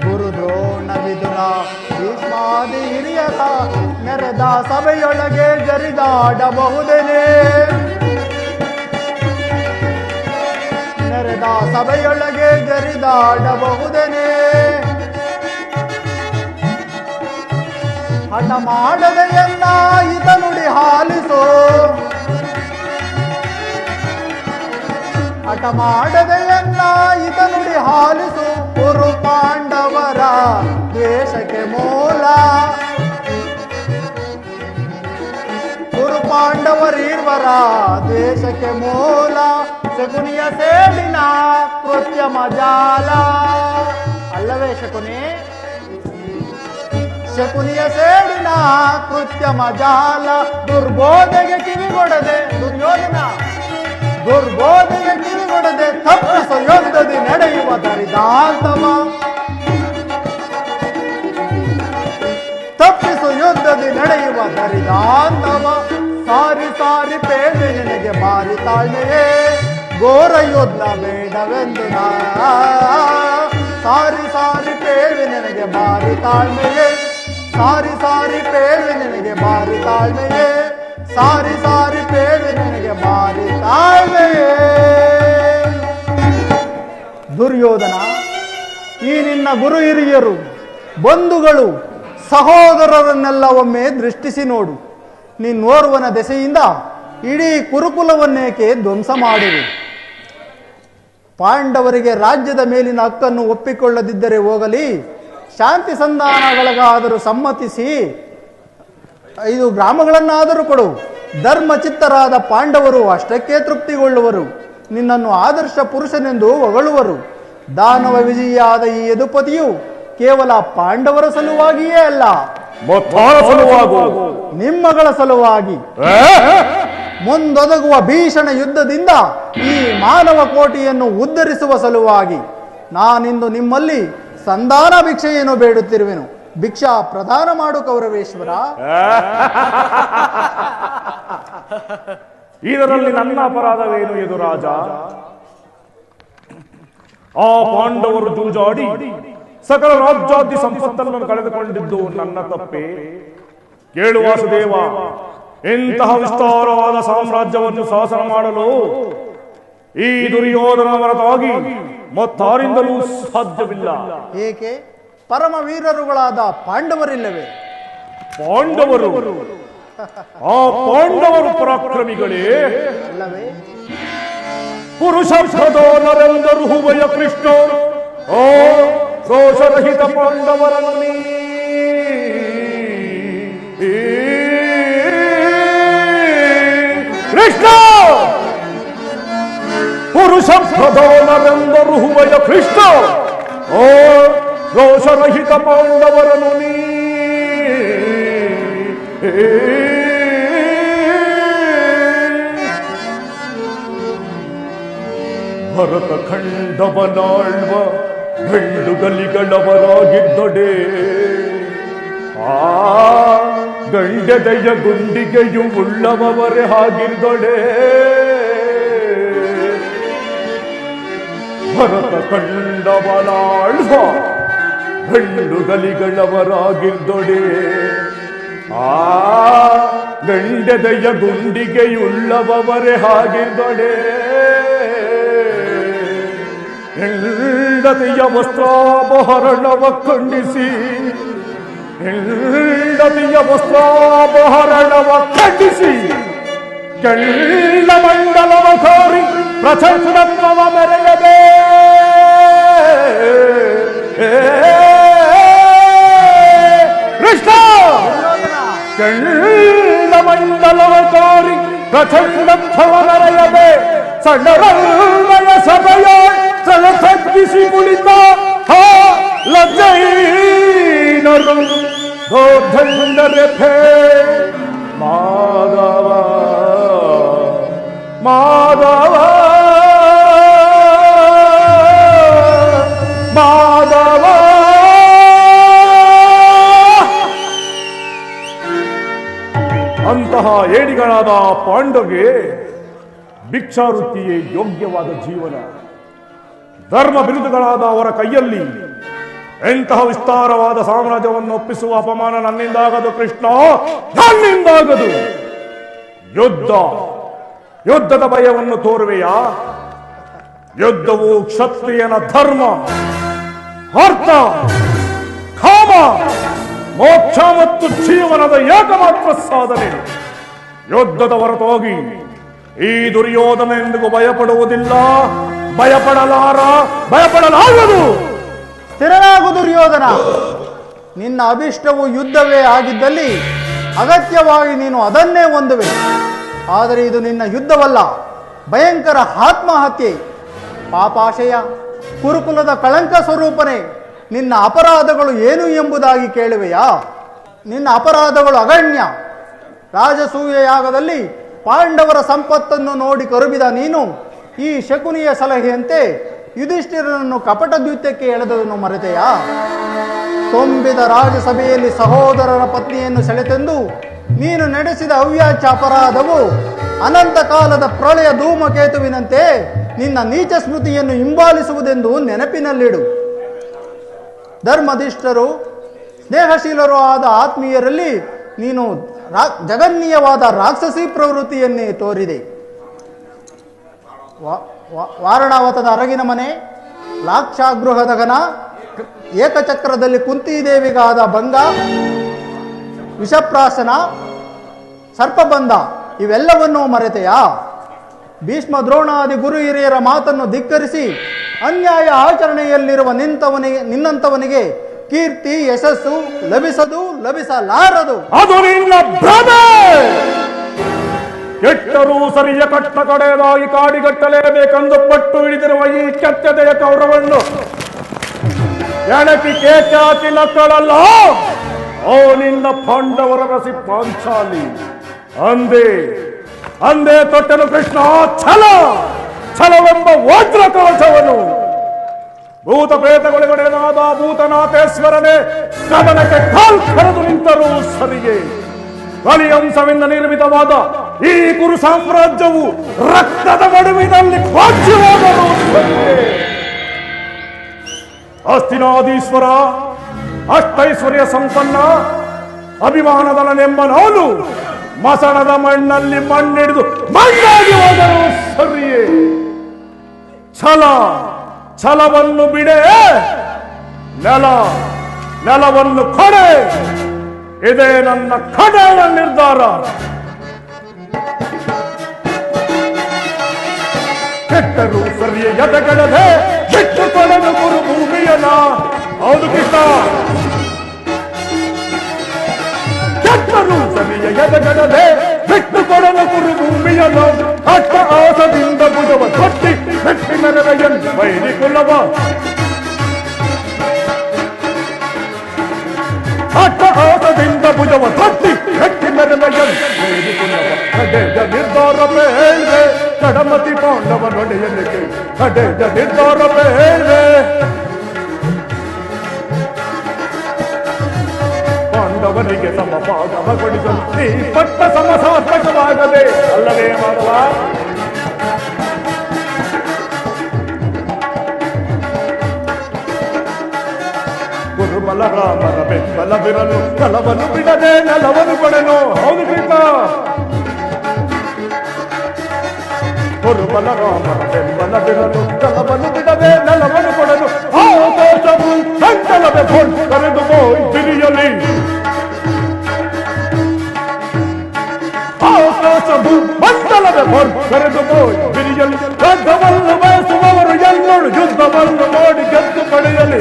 J: ಗುರುದ್ರೋಣ ವಿದುರ ಭೀಷ್ಮಾದಿ ಹಿರಿಯರ ನೆರೆದ ಸಭೆಯೊಳಗೆ ಜರಿದಾಡಬಹುದೇನೆ, ನೆರೆದ ಸಭೆಯೊಳಗೆ ಜರಿದಾಡಬಹುದೇನೆ. ಹಠ ಮಾಡದೆ ಎಲ್ಲ ಹಿತ ನುಡಿ ಹಾಲಿಸೋ, ಹಠ ಮಾಡದೆ ಎಲ್ಲ ಹಿತ ನುಡಿ ಹಾಲಿಸು, ಕುರು ಪಾಂಡವರ ದ್ವೇಷಕ್ಕೆ ಮೂಲ, ಕುರು ಪಾಂಡವರೀರ್ವರ ದ್ವೇಷಕ್ಕೆ ಮೂಲ, ಶಕುನಿಯ ಸೇಡಿನ ಕೃತ್ಯ ಮಜಾಲ. ಅಲ್ಲವೇ ಶಕುನಿ? ಶಕುನಿಯ ಸೇಡಿನ ಕೃತ್ಯ ಮಜಾಲ, ದುರ್ಬೋಧೆಗೆ ಕಿವಿಗೊಡದೆ ದುರ್ಯೋಧನ, ದುರ್ಬೋಧೆಗೆ ಕಿವಿಗೊಡದೆ ತಪ್ಪಿಸ ಯುದ್ಧದಿ ನಡೆಯುವ ದರಿದಾಂತವ, ತಪ್ಪಿಸು ಯುದ್ಧದಿ ನಡೆಯುವ ದರಿದಾಂತವ. ಸಾರಿ ಸಾರಿ ಪೇಳ್ವೆ ನಿನಗೆ ಬಾರಿ ತಾಳ್ಮೆಯೇ, ಘೋರ ಯುದ್ಧ ಬೇಡವೆಂದು ನಾ. ಸಾರಿ ಸಾರಿ ಪೇಳ್ವೆ ನಿನಗೆ ಬಾರಿ ತಾಳ್ಮೆಯೇ, ಸಾರಿ ಸಾರಿ ಪೇಳ್ವೆ ನಿನಗೆ ಬಾರಿ ತಾಳ್ಮೆಯೇ, ಸಾರಿ ಸಾರಿ ಪೇಳ್ವೆ ನಿನಗೆ ಬಾರಿ ತಾಳ್ಮೆಯೇ. ದುರ್ಯೋಧನ, ಈ ನಿನ್ನ ಗುರು ಹಿರಿಯರು, ಬಂಧುಗಳು, ಸಹೋದರರನ್ನೆಲ್ಲ ಒಮ್ಮೆ ದೃಷ್ಟಿಸಿ ನೋಡು. ನೀನೋರ್ವನ ದೆಸೆಯಿಂದ ಇಡೀ ಕುರುಕುಲವನ್ನೇಕೆ ಧ್ವಂಸ ಮಾಡುವೆ? ಪಾಂಡವರಿಗೆ ರಾಜ್ಯದ ಮೇಲಿನ ಹಕ್ಕನ್ನು ಒಪ್ಪಿಕೊಳ್ಳದಿದ್ದರೆ ಹೋಗಲಿ, ಶಾಂತಿ ಸಂಧಾನಗಳಿಗಾದರೂ ಸಮ್ಮತಿಸಿ 5 ಗ್ರಾಮಗಳನ್ನಾದರೂ ಕೊಡು. ಧರ್ಮಚಿತ್ತರಾದ ಪಾಂಡವರು ಅಷ್ಟಕ್ಕೆ ತೃಪ್ತಿಗೊಳ್ಳುವರು, ನಿನ್ನನ್ನು ಆದರ್ಶ ಪುರುಷನೆಂದು ಹೊಗಳುವರು. ದಾನವ ವಿಜಯಿಯಾದ ಈ ಯದುಪತಿಯು ಕೇವಲ ಪಾಂಡವರ ಸಲುವಾಗಿಯೇ ಅಲ್ಲ, ನಿಮ್ಮಗಳ ಸಲುವಾಗಿ, ಮುಂದೊದಗುವ ಭೀಷಣ ಯುದ್ಧದಿಂದ ಈ ಮಾನವ ಕೋಟಿಯನ್ನು ಉದ್ಧರಿಸುವ ಸಲುವಾಗಿ ನಾನಿಂದು ನಿಮ್ಮಲ್ಲಿ ಸಂಧಾನ ಭಿಕ್ಷೆಯನ್ನು ಬೇಡುತ್ತಿರುವೆನು. ಭಿಕ್ಷಾ ಪ್ರದಾನ ಮಾಡು ಕೌರವೇಶ್ವರ.
B: ಇದರಲ್ಲಿ ನನ್ನ ಅಪರಾಧವೇನು ಯದುರಾಜ? ಆ ಪಾಂಡವರು ಜೂಜಾಡಿ ಸಕಲ ರಾಜ್ಯಾದಿ ಸಂಪತ್ತನ್ನು ಕಳೆದುಕೊಂಡಿದ್ದು ನನ್ನ ತಪ್ಪೆ. ಕೇಳು ವಾಸುದೇವ, ಇಂತಹ ವಿಸ್ತಾರವಾದ ಸಾಮ್ರಾಜ್ಯವನ್ನು ಶಾಸನ ಮಾಡಲು ಈ ದುರ್ಯೋಧನ ಹೊರತಾಗಿ ಮತ್ತಾರಿಂದಲೂ ಸಾಧ್ಯವಿಲ್ಲ.
J: ಏಕೆ? ಪರಮ ವೀರರುಗಳಾದ ಪಾಂಡವರಿಲ್ಲವೇ?
B: ಪಾಂಡವರು, ಆ ಪಾಂಡವರು ಪರಾಕ್ರಮಿಗಳೇ
J: ಅಲ್ಲವೇ?
B: ಪುರುಷ ನರೆಂದರು ಹುಬಯ ಕೃಷ್ಣ, ಓ ದೋಷರಹಿತ ಪಾಂಡವರನ್ನೇ ಕೃಷ್ಣ ಪುರುಷ ಪ್ರಧಾನರೆಂದರು ಹುವಯ ಕೃಷ್ಣ. ಓ ದೋಷರಹಿತ ಪಾಂಡವರನು ನೀ ಭರತ ಖಂಡವನಾಳ್ವ ಗಂಡುಗಲಿಗಳವರಾಗಿದ್ದೊಡೆ ಆ ಗಂಡೆದೆಯ ಗುಂಡಿಗೆಯು ಉಳ್ಳವರೇ ಆಗಿದ್ದೊಡೆ. ಭರತ ಖಂಡವನಾಳ್ವ ಗಂಡುಗಲಿಗಳವರಾಗಿದ್ದೊಡೆ ಆ ಗಂಡೆದೆಯ ಗುಂಡಿಗೆಯುಳ್ಳವರೇ ಆಗಿದ್ದೊಡೆ. ಹೆಂಡತಿಯ ವಸ್ತ್ರಾಪಹರಣವ ಖಂಡಿಸಿ ಹೆಂಡತಿಯ ವಸ್ತ್ರಾಪಹರಣವ ಖಂಡಿಸಿ ಕೆಳ್ಳ ಮಂಡಲವ ಕೋರಿ ಪ್ರಚಂಡತ್ವವ ಮೆರೆಯದೆ ಕೃಷ್ಣ ಕೆಳ್ಳ ಮಂಡಲವ ಕೋರಿ ಪ್ರಚಂಡತ್ವವ ಮೆರೆಯದೆ ಸಣ್ಣರಯ ಸಭೆಯ ತಗ್ಗಿಸಿ ಕುಳಿತ ಲಜ್ಜೈನರು ಗೋರ್ಧಂಡರೆಫೆ ಮಾಧವ ಮಾಧವ ಮಾಧವ. ಅಂತಹ ಏಡಿಗಳಾದ ಪಾಂಡವಗೆ ಭಿಕ್ಷಾವೃತ್ತಿಯೇ ಯೋಗ್ಯವಾದ ಜೀವನ. ಧರ್ಮ ಬಿರುದುಗಳಾದ ಅವರ ಕೈಯಲ್ಲಿ ಎಂತಹ ವಿಸ್ತಾರವಾದ ಸಾಮ್ರಾಜ್ಯವನ್ನು ಒಪ್ಪಿಸುವ ಅಪಮಾನ ನನ್ನಿಂದಾಗದು ಕೃಷ್ಣ, ನನ್ನಿಂದಾಗದು. ಯುದ್ಧದ ಭಯವನ್ನು ತೋರುವೆಯಾ? ಯುದ್ಧವು ಕ್ಷತ್ರಿಯನ ಧರ್ಮ, ಅರ್ಥ, ಕಾಮ, ಮೋಕ್ಷ ಮತ್ತು ಜೀವನದ ಏಕಮಾತ್ರ ಸಾಧನೆ. ಯುದ್ಧದ ಹೊರತೋಗಿ ಈ ದುರ್ಯೋಧನ ಎಂದಿಗೂ ಭಯಪಡುವುದಿಲ್ಲ, ಭಯಪಡಲಾಗದು.
J: ಸ್ಥಿರನಾಗು ದುರ್ಯೋಧನ. ನಿನ್ನ ಅಭಿಷ್ಟವು ಯುದ್ಧವೇ ಆಗಿದ್ದಲ್ಲಿ ಅಗತ್ಯವಾಗಿ ನೀನು ಅದನ್ನೇ ಹೊಂದುವೆ. ಆದರೆ ಇದು ನಿನ್ನ ಯುದ್ಧವಲ್ಲ, ಭಯಂಕರ ಆತ್ಮಹತ್ಯೆ. ಪಾಪಾಶಯ, ಕುರುಕುಲದ ಕಳಂಕ ಸ್ವರೂಪನೇ, ನಿನ್ನ ಅಪರಾಧಗಳು ಏನು ಎಂಬುದಾಗಿ ಕೇಳುವೆಯಾ? ನಿನ್ನ ಅಪರಾಧಗಳು ಅಗಣ್ಯ. ರಾಜಸೂಯ ಯಾಗದಲ್ಲಿ ಪಾಂಡವರ ಸಂಪತ್ತನ್ನು ನೋಡಿ ಕರುಬಿದ ನೀನು ಈ ಶಕುನಿಯ ಸಲಹೆಯಂತೆ ಯುಧಿಷ್ಠಿರನನ್ನು ಕಪಟ ದ್ವಿತ್ಯಕ್ಕೆ ಎಳೆದದನ್ನು ಮರೆತೆಯಾ? ತುಂಬಿದ ರಾಜಸಭೆಯಲ್ಲಿ ಸಹೋದರರ ಪತ್ನಿಯನ್ನು ಸೆಳೆತೆಂದು ನೀನು ನಡೆಸಿದ ಅವ್ಯಾಚ ಅಪರಾಧವು ಅನಂತ ಕಾಲದ ಪ್ರಳಯ ಧೂಮಕೇತುವಿನಂತೆ ನಿನ್ನ ನೀಚ ಸ್ಮೃತಿಯನ್ನು ಹಿಂಬಾಲಿಸುವುದೆಂದು ನೆನಪಿನಲ್ಲಿಡು. ಧರ್ಮದಿಷ್ಠರು ಸ್ನೇಹಶೀಲರು ಆದ ಆತ್ಮೀಯರಲ್ಲಿ ನೀನು ಜಗನ್ನೀಯವಾದ ರಾಕ್ಷಸಿ ಪ್ರವೃತ್ತಿಯನ್ನೇ ತೋರಿದೆ. ವಾರಣಾವತದ ಅರಗಿನ ಮನೆ, ಲಾಕ್ಷಾಗೃಹದ ಘನ, ಏಕಚಕ್ರದಲ್ಲಿ ಕುಂತಿದೇವಿಗಾದ ಭಂಗ, ವಿಷಪ್ರಾಶನ, ಸರ್ಪಬಂಧ ಇವೆಲ್ಲವನ್ನೂ ಮರೆತೆಯಾ? ಭೀಷ್ಮ ದ್ರೋಣಾದಿ ಗುರು ಹಿರಿಯರ ಮಾತನ್ನು ಧಿಕ್ಕರಿಸಿ ಅನ್ಯಾಯ ಆಚರಣೆಯಲ್ಲಿರುವ ನಿನ್ನಂತವನಿಗೆ ಕೀರ್ತಿ ಯಶಸ್ಸು ಲಭಿಸಲಾರದು.
B: ಅದು ನಿನ್ನ ಭ್ರಮೆ. ಕೆಟ್ಟರೂ ಸರಿಯ ಕಟ್ಟ ಕಡೆಯದಾಗಿ ಕಾಡಿಗಟ್ಟಲೇಬೇಕೆಂದು ಪಟ್ಟು ಹಿಡಿದಿರುವ ಈ ಕೆಟ್ಟದೆಯ ಕೌರವನ್ನು ಎಣಕಿ ಕೇಚಾತಿ ನಕ್ಕಳಲ್ಲ. ಓ ನಿನ್ನ ಪಾಂಡವರ ರಸಿ ಪಾಂಚಾಲಿ. ಅಂದೇ ತೊಟ್ಟನು ಕೃಷ್ಣ ಛಲವೆಂಬ ವಜ್ರ ಕವಚವನು. ಭೂತ ಪ್ರೇತಗೊಳಗಡೆನಾದ ಭೂತನಾಥೇಶ್ವರನೇ ಕದನಕ್ಕೆ ಕರೆದು ನಿಂತರೂ ಸರಿಗೆ. ಬಲಿಯಂಶವಿಂದ ನಿರ್ಮಿತವಾದ ಈ ಕುರು ಸಾಮ್ರಾಜ್ಯವು ರಕ್ತದ ನಡುವಿನಲ್ಲಿ ವಾಚ್ಯವಾದರೂ ಸರಿಗೆ. ಅಸ್ತಿನಾದೀಶ್ವರ, ಅಷ್ಟೈಶ್ವರ್ಯ ಸಂಪನ್ನ, ಅಭಿಮಾನದನೆಂಬ ನಾನು ಮಸಣದ ಮಣ್ಣಲ್ಲಿ ಮಣ್ಣಿಡಿದು ಮಣ್ಣಾಗಿ ಹೋದರೂ ಸರಿಯೇ. ಛಲವನ್ನು ಬಿಡೆ, ನೆಲವನ್ನು ಕೊಡೆ. ಇದೇ ನನ್ನ ಕಡೆಯ ನಿರ್ಧಾರ. ಕೆಟ್ಟರು ಸರಿಯ ಎದೆಗಡದೆ ಬಿಟ್ಟು ಕೊಡಲು ಗುರು ಭೂಮಿಯನ. ಹೌದು ಕೃಷ್ಣ. ಕೆಟ್ಟರು ಸರಿಯ ಎದೆಗಡದೆ ಬಿಟ್ಟು ಕೊಡಲು ಕುರು ಭೂಮಿಯನ್ನು ಅಟ್ಟ ಆಸದಿಂದ ಭುಜವ ತೊಟ್ಟಿ ಮೆಟ್ಟಿ ಮೆರವೆಯನ್ನು ವೈರಿ ಕುಲವ ಅಟ್ಟ ಆಸದಿಂದ ಭುಜವ ತೊಟ್ಟಿ ಮೆಟ್ಟಿ ಮೆರವೆಯನ್ನು ವೈರಿ ಕುಲವ ಕಡೆಯ ನಿರ್ಧಾರ ಬೇಳೆ ಕಡಮತಿ ಪಾಂಡವ ನೊಡೆಯಲಿಕ್ಕೆ ಕಡೆಯ ನಿರ್ಧಾರ ಬೇಳೆ ಪಾಂಡವನಿಗೆ ಸಮಭಾಗವ ಕೊಡಿಸಲು ಈ ಪಟ್ಟ ಸಮಸಾರ್ಥಕವಾಗದೆ ಅಲ್ಲವೇ ಮಾಧವ ಗುರುಬಲರಾಮನ ಬೆಂಬಲವಿರಲು ಕಲವನ್ನು ಬಿಡದೆ ನೆಲವನ್ನು ಕೊಡೆನು ಹೌದು ಕೃತ ಗುರುಬಲರಾಮನ ಬೆಂಬಲವಿರಲು ಕಲವನ್ನು ಬಿಡದೆ ನೆಲವನ್ನು ಕೊಡೆನು ಆಕಾಶವು ಸಂಕಲವೇ ಕರೆದು ಹೋಯ್ ತಿರಿಯಲಿ ಆಕಾಶವು ಮಂಡಲವೇ ಕರೆದು ಹೋಯ್ ತಿರಿಯಲಿ ಯುದ್ಧವನ್ನು ಬಯಸುವವರು ಎಲ್ಲರೂ ಯುದ್ಧವನ್ನು ನೋಡಿ ಗೆದ್ದು ಪಡೆಯಲಿ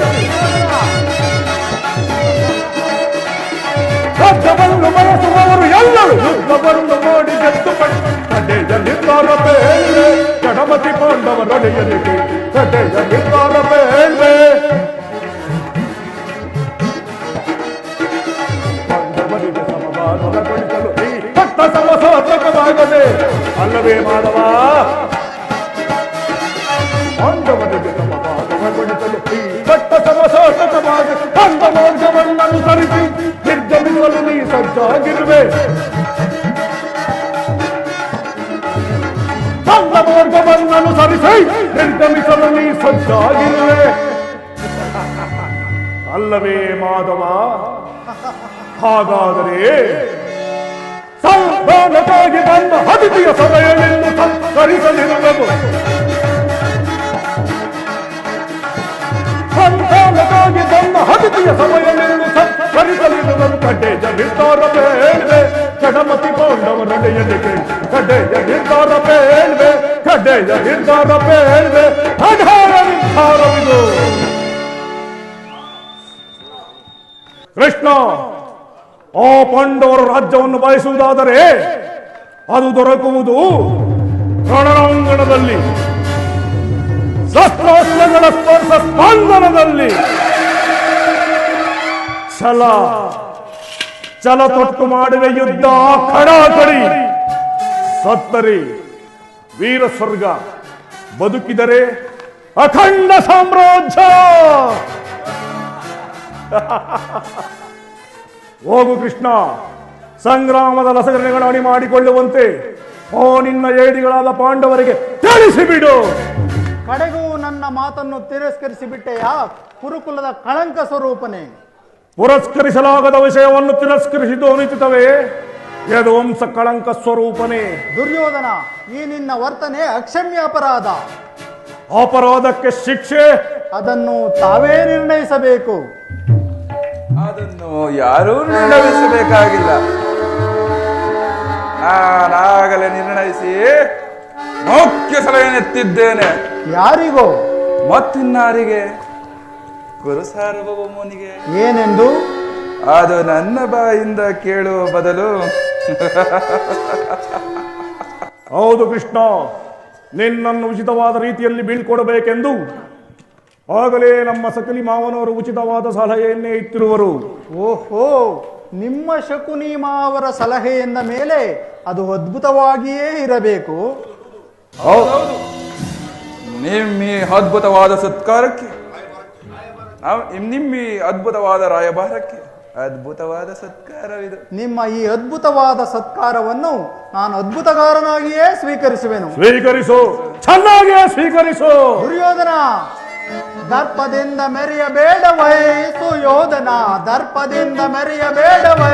B: ಯುದ್ಧವನ್ನು ಬಯಸುವವರು ಎಲ್ಲರೂ ಯುದ್ಧವನ್ನು ನೋಡಿ ಗೆದ್ದು ಪಡೆಯಲಿ ಕಡೆಯ ನಿರ್ಧಾರ ಬೇಳೆ ಕಡಮತಿ ಪಾಂಡವರೊಡೆಯಲಿಗೆ ಕಡೆಯ ನಿರ್ಧಾರ ಬೇಳೆ ಪಾಂಡವರಿಗೆ ಸಮಭಾಗಗೊಳಿಸಲು ಈ ಪಟ್ಟ ಸಮಸಾರ್ಥಕವಾಗದೆ ಅಲ್ಲವೇ ಮಾಧವ ಪಾಂಡವರಿಗೆ ಸಮಭಾಗಗೊಳಿಸಲು ಈ ಪಟ್ಟ ಸಮಸಾರ್ಥಕವಾಗಿ ಕಂದ ಮಾರ್ಗವನ್ನು ಅನುಸರಿಸಿ ನಿರ್ಗಮಿಸಲು ನೀ ಸಜ್ಜಾಗಿರುವೆ ಕಂದ ಮಾರ್ಗವನ್ನು ಅನುಸರಿಸಿ ನಿರ್ಗಮಿಸಲು ನೀ ಸಜ್ಜಾಗಿರುವೆ ಅಲ್ಲವೇ ಮಾಧವ ಹಾಗಾದರೆ ಸಂಧಾನಕ್ಕಾಗಿ ಬಂದ ಅತಿಥಿಯ ಸಭೆಯಲ್ಲಿಂದು ಸತ್ಕರಿಸಲಿರುವುದು ಸಂಧಾನಕ್ಕಾಗಿ ಬಂದ ಅತಿಥಿಯ ಸಭೆಯಲ್ಲಿಂದು ಸತ್ಕರಿಸಲಿರುವುದು ಕಡೆಯ ನಿರ್ಧಾರ ಬೇಳೆ ಕಡಮತಿ ಪಾಂಡವರೊಡೆಯಲಿಗೆ ಕಡೆಯ ನಿರ್ಧಾರ ಬೇಳೆ ಕಡೆಯ ನಿರ್ಧಾರ ಬೇಳೆ ಅಢಾರ ನಿರ್ಧಾರವಿದು ಕೃಷ್ಣ ಆ ಪಾಂಡವರ ರಾಜ್ಯವನ್ನು ಬಯಸುವುದಾದರೆ ಅದು ದೊರಕುವುದು ರಣರಾಂಗಣದಲ್ಲಿ ಶಸ್ತ್ರಾಸ್ತ್ರಗಳ ಸ್ಪರ್ಶ ಸ್ಪಂದನದಲ್ಲಿ ಛಲ ತೊಟ್ಟು ಮಾಡುವೆ ಯುದ್ಧ ಖಡಾಖಡಿ ಸತ್ತರೆ ವೀರ ಸ್ವರ್ಗ ಬದುಕಿದರೆ ಅಖಂಡ ಸಾಮ್ರಾಜ್ಯ ಹೋಗು ಕೃಷ್ಣ ಸಂಗ್ರಾಮದ ಲಸಗರಣೆಗಳ ಅಣಿ ಮಾಡಿಕೊಳ್ಳುವಂತೆ ಓ ನಿನ್ನ ಏಡಿಗಳಾದ ಪಾಂಡವರಿಗೆ ತಿಳಿಸಿಬಿಡು
J: ಕಡೆಗೂ ನನ್ನ ಮಾತನ್ನು ತಿರಸ್ಕರಿಸಿ ಬಿಟ್ಟೆಯಾ ಕುರುಕುಲದ ಕಳಂಕ ಸ್ವರೂಪನೇ
B: ಪುರಸ್ಕರಿಸಲಾಗದ ವಿಷಯವನ್ನು ತಿರಸ್ಕರಿಸಿದ್ದು ಅನುಚಿತವೇ ಯದುವಂಶ ಕಳಂಕ ಸ್ವರೂಪನೇ
J: ದುರ್ಯೋಧನ ಈ ನಿನ್ನ ವರ್ತನೆ ಅಕ್ಷಮ್ಯ ಅಪರಾಧ
B: ಅಪರಾಧಕ್ಕೆ ಶಿಕ್ಷೆ
J: ಅದನ್ನು ತಾವೇ ನಿರ್ಣಯಿಸಬೇಕು
H: ಅದನ್ನು ಯಾರೂ ನಿರ್ಣಯಿಸಬೇಕಾಗಿಲ್ಲ ನಾನಾಗಲೇ ನಿರ್ಣಯಿಸಿ ಮುಖ್ಯ ಸಲಹೆಯನ್ನೆತ್ತಿದ್ದೇನೆ
J: ಯಾರಿಗೋ
H: ಮತ್ತಿನ್ನಾರಿಗೆ ಗುರು ಸಾರ್ವಭೌಮನಿಗೆ
J: ಏನೆಂದು
H: ಅದು ನನ್ನ ಬಾಯಿಂದ ಕೇಳುವ ಬದಲು
B: ಹೌದು ಕೃಷ್ಣ ನಿನ್ನನ್ನು ಉಚಿತವಾದ ರೀತಿಯಲ್ಲಿ ಬೀಳ್ಕೊಡಬೇಕೆಂದು ಆಗಲೇ ನಮ್ಮ ಸಕಲಿ ಮಾವನವರು ಉಚಿತವಾದ ಸಲಹೆಯನ್ನೇ ಇತ್ತಿರುವರು
J: ಓಹೋ ನಿಮ್ಮ ಶಕುನಿ ಮಾವರ ಸಲಹೆ ಎಂದ ಮೇಲೆ ಅದು ಅದ್ಭುತವಾಗಿಯೇ ಇರಬೇಕು
H: ಹೌದು ನಿಮ್ಮ ಅದ್ಭುತವಾದ ಸತ್ಕಾರಕ್ಕೆ ನಿಮ್ಮ ಅದ್ಭುತವಾದ ರಾಯಭಾರಕ್ಕೆ ಅದ್ಭುತವಾದ ಸತ್ಕಾರವಿದು
J: ನಿಮ್ಮ ಈ ಅದ್ಭುತವಾದ ಸತ್ಕಾರವನ್ನು ನಾನು ಅದ್ಭುತಗಾರನಾಗಿಯೇ ಸ್ವೀಕರಿಸುವೆನು
B: ಸ್ವೀಕರಿಸು ಚೆನ್ನಾಗಿಯೇ ಸ್ವೀಕರಿಸು
J: ದುರ್ಯೋಧನ ದರ್ಪದಿಂದ ಮೆರೆಯಬೇಡವೇ ಸುಯೋಧನ ದರ್ಪದಿಂದ ಮೆರೆಯಬೇಡವೇ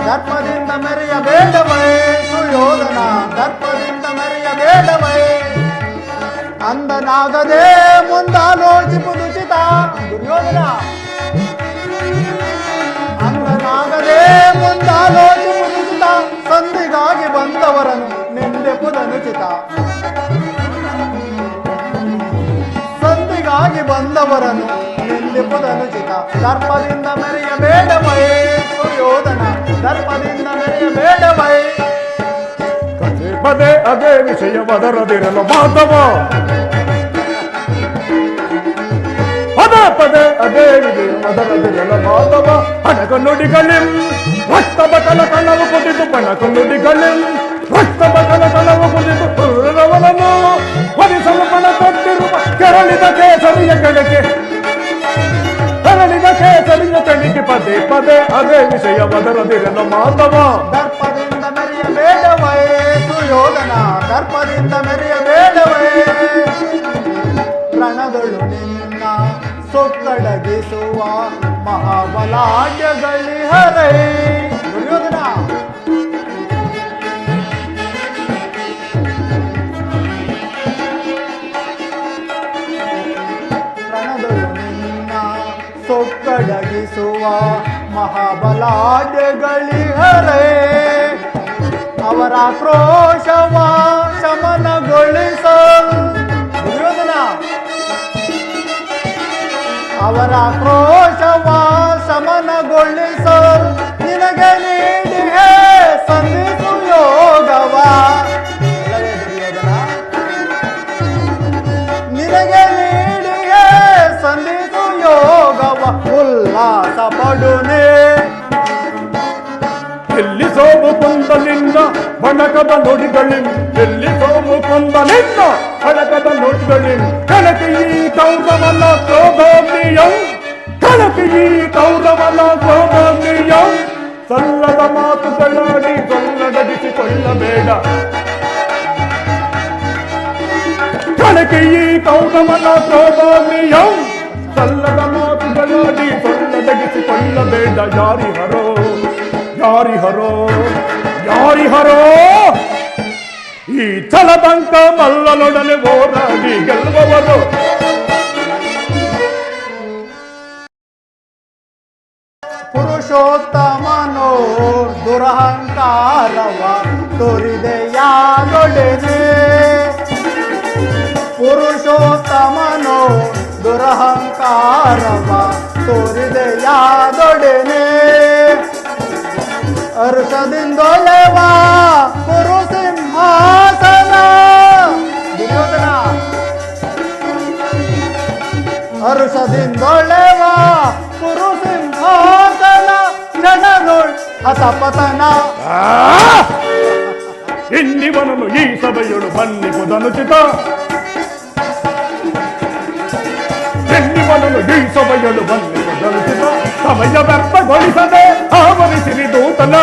J: ದರ್ಪದಿಂದ ಮೆರೆಯಬೇಡವೇ ಸುಯೋಧನ ದರ್ಪದಿಂದ ಮೆರೆಯಬೇಡವೇ ಅಂದನಾಗದೆ ಮುಂದಾಲೋಚಿಸುವುದುಚಿತ ದುರ್ಯೋಧನ ಅಂದನಾಗದೆ ಮುಂದಾಲೋಚಿಸುವುದುಚಿತ ಸಂಧಿಗಾಗಿ ಬಂದವರನ್ನು ನಿಂದೆಪುದನುಚಿತ ಸಂಧಿಗಾಗಿ ಬಂದವರನ್ನು ನಿಂದೆಪುದನುಚಿತ ದರ್ಪದಿಂದ ಮೆರೆಯಬೇಡವೇ ಸುಯೋಧನ ದರ್ಪದಿಂದ ಮೆರೆಯಬೇಡವೈ.
B: ಪದೇ ಪದೇ ಅದೇ ವಿಷಯ ಬದರದಿರಲು ಮಾಧವ. ಪದೇ ಪದೇ ಅದೇ ವಿಷಯ ಬದರದಿರಲು ಮಾಧವ. ಹಣಗನ್ನುಡಿಗಳಿಂ ರಕ್ತ ಬಕಲ ಕಣವು ಕುದಿತು ಪಣಕನ್ನುಡಿಗಳಿಂ ರಕ್ತ ಬಕಲ ಕಣವು ಕುದಿತು ಪುರವನನ್ನು ಹೊರಿಸಲು ಪಣ ಕೊಟ್ಟಿರುವ ಕೆರಳಿದ ಕೇಸರಿಯ ಕಡೆಗೆ ಕೆರಳಿದ ಕೇಸರಿಯ ಕಡೆಗೆ ಪದೇ ಪದೇ ಅದೇ ವಿಷಯ ಬದರದಿರಲು ಮಾಧವ.
J: ದರ್ಪದಿಂದ ಮೆರೆಯಬೇಡವೈ ಸುಯೋಧನ, ದರ್ಪದಿಂದ ಮೆರೆಯಬೇಡವೈ. ರಣಗಳು ನಿನ್ನ ಸೊಕ್ಕಡಗಿಸುವ ಮಹಾಬಲಾಢ್ಯಗಳಿಹರೈ. ದುರ್ಯೋಧನ ರಣಗಳು ನಿನ್ನ ಸೊಕ್ಕಡಗಿಸುವ ಮಹಾಬಲಾಢ್ಯಗಳಿಹರೈ. ಅವರ ಕ್ರೋಶವ ಶಮನಗೊಳಿಸ. ದುರ್ಯೋಧನ ಅವರ ಕ್ರೋಶವ ಶಮನಗೊಳಿಸ ನಿನಗೆ ನೀಡಿಯೇ ಸಂಧಿಸು ಯೋಗವ. ಅಲ್ಲವೇ ದುರ್ಯೋಧನ, ನಿನಗೆ ನೀಡಿಯೇ ಸಂಧಿಸು ಯೋಗವ. ಉಲ್ಲಾಸ ಪಡುನೆ
B: ಎಲ್ಲಿ ಸೋಮು ಕೊಂದ ನಿನ್ನ ಬಣಕದ ನುಡಿಗಳಿಂ, ಎಲ್ಲಿ ಸೋಮು ಕೊಂದ ನಿನ್ನ ಬಣಕದ ನುಡಿಗಳಿಂ. ಕನಕಿ ಈ ಕೌರವನ ಕ್ರೋಧಾಗ್ನಿಯಂ, ಕನಕಿ ಈ ಕೌರವನ ಕ್ರೋಧಾಗ್ನಿಯಂ. ಸಲ್ಲದ ಮಾತುಗಳಾಡಿ ಸಲ್ಲಡಗಿಸಿಕೊಳ್ಳಬೇಡ. ಕನಕಿ ಈ ಕೌರವನ ಕ್ರೋಧಾಗ್ನಿಯಂ. ಸಲ್ಲದ ಮಾತುಗಳಾಡಿ ಸಲ್ಲಡಗಿಸಿಕೊಳ್ಳಬೇಡ. ಯಾರಿಹರೋ ಯಾರಿಹರೋ ಯಾರಿಹರೋ ಈ ಛಲದಂಕ ಮಲ್ಲನೊಡನೆ ಹೋರಾಡಿ ಗೆಲ್ಲುವವರು.
J: ಪುರುಷೋತ್ತಮನೋ ದುರಹಂಕಾರವ ತೋರಿದೆಯಾದೊಡನೆ. ಪುರುಷೋತ್ತಮನೋ ದುರಹಂಕಾರವ ತೋರಿದೆಯಾದೊಡನೆ. ಅರುಷದಿಂದೊಳೆವ ಕುರು ಸಿಂಹಾಸನ. ದುರ್ಯೋಧನ ಅರುಷದಿಂದೊಳೆವ ಕುರು ಸಿಂಹಾಸನ. ಕ್ಷಣದೊಳ್ ಹತಪತನ.
B: ಇನ್ನಿವನನ್ನು ಈ ಸಭೆಯೊಳು ಬನ್ನಿಸುವುದನುಚಿತ. ಇನ್ನಿವನನ್ನು ಈ ಸಭೆಯೊಳು ಬನ್ನಿಸುವುದನುಚಿತ. ಸಮಯ ವ್ಯರ್ಥಗೊಳಿಸದೆ ಆವರಿಸಿರಿ ದೂತನ.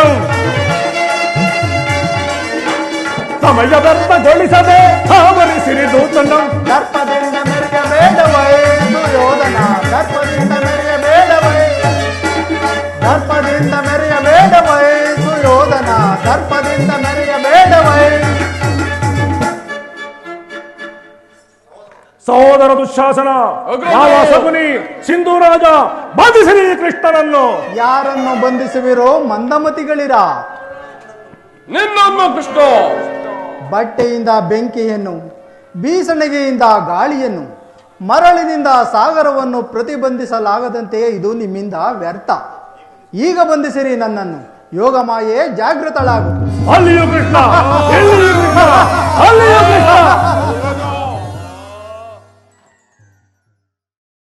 B: ಸಮಯ ವ್ಯರ್ಥಗೊಳಿಸದೆ ಆವರಿಸಿರಿ ದೂತನ.
J: ದರ್ಪದಿಂದ ಮೆರೆಯಬೇಡವೈ ಸುಯೋಧನ, ದರ್ಪದಿಂದ ಮೆರೆಯಬೇಡವೈ. ದರ್ಪದಿಂದ ಮೆರೆಯಬೇಡವೈ ಸುಯೋಧನ, ದರ್ಪದಿಂದ ಮೆರೆಯಬೇಡವೈ.
B: ಸಹೋದರ ದುಶ್ಯಾಸನ, ಮಾವ ಶಕುನಿ, ಸಿಂಧೂರಾಜ, ಬಂಧಿಸಿರಿ ಕೃಷ್ಣನನ್ನು.
J: ಯಾರನ್ನು ಬಂಧಿಸುವಿರೋ ಮಂದಮತಿಗಳಿರ.
D: ನಿನ್ನನ್ನು ಕೃಷ್ಣ.
J: ಬಟ್ಟೆಯಿಂದ ಬೆಂಕಿಯನ್ನು, ಬೀಸಣಿಗೆಯಿಂದ ಗಾಳಿಯನ್ನು, ಮರಳಿನಿಂದ ಸಾಗರವನ್ನು ಪ್ರತಿಬಂಧಿಸಲಾಗದಂತೆಯೇ ಇದು ನಿಮ್ಮಿಂದ ವ್ಯರ್ಥ. ಈಗ ಬಂಧಿಸಿರಿ ನನ್ನನ್ನು. ಯೋಗಮಾಯೆ ಜಾಗೃತಳಾಗು.
B: ಅಲ್ಲಿಯೂ ಕೃಷ್ಣ, ಎಲ್ಲಿಯೂ ಕೃಷ್ಣ, ಅಲ್ಲಿಯೂ ಕೃಷ್ಣ.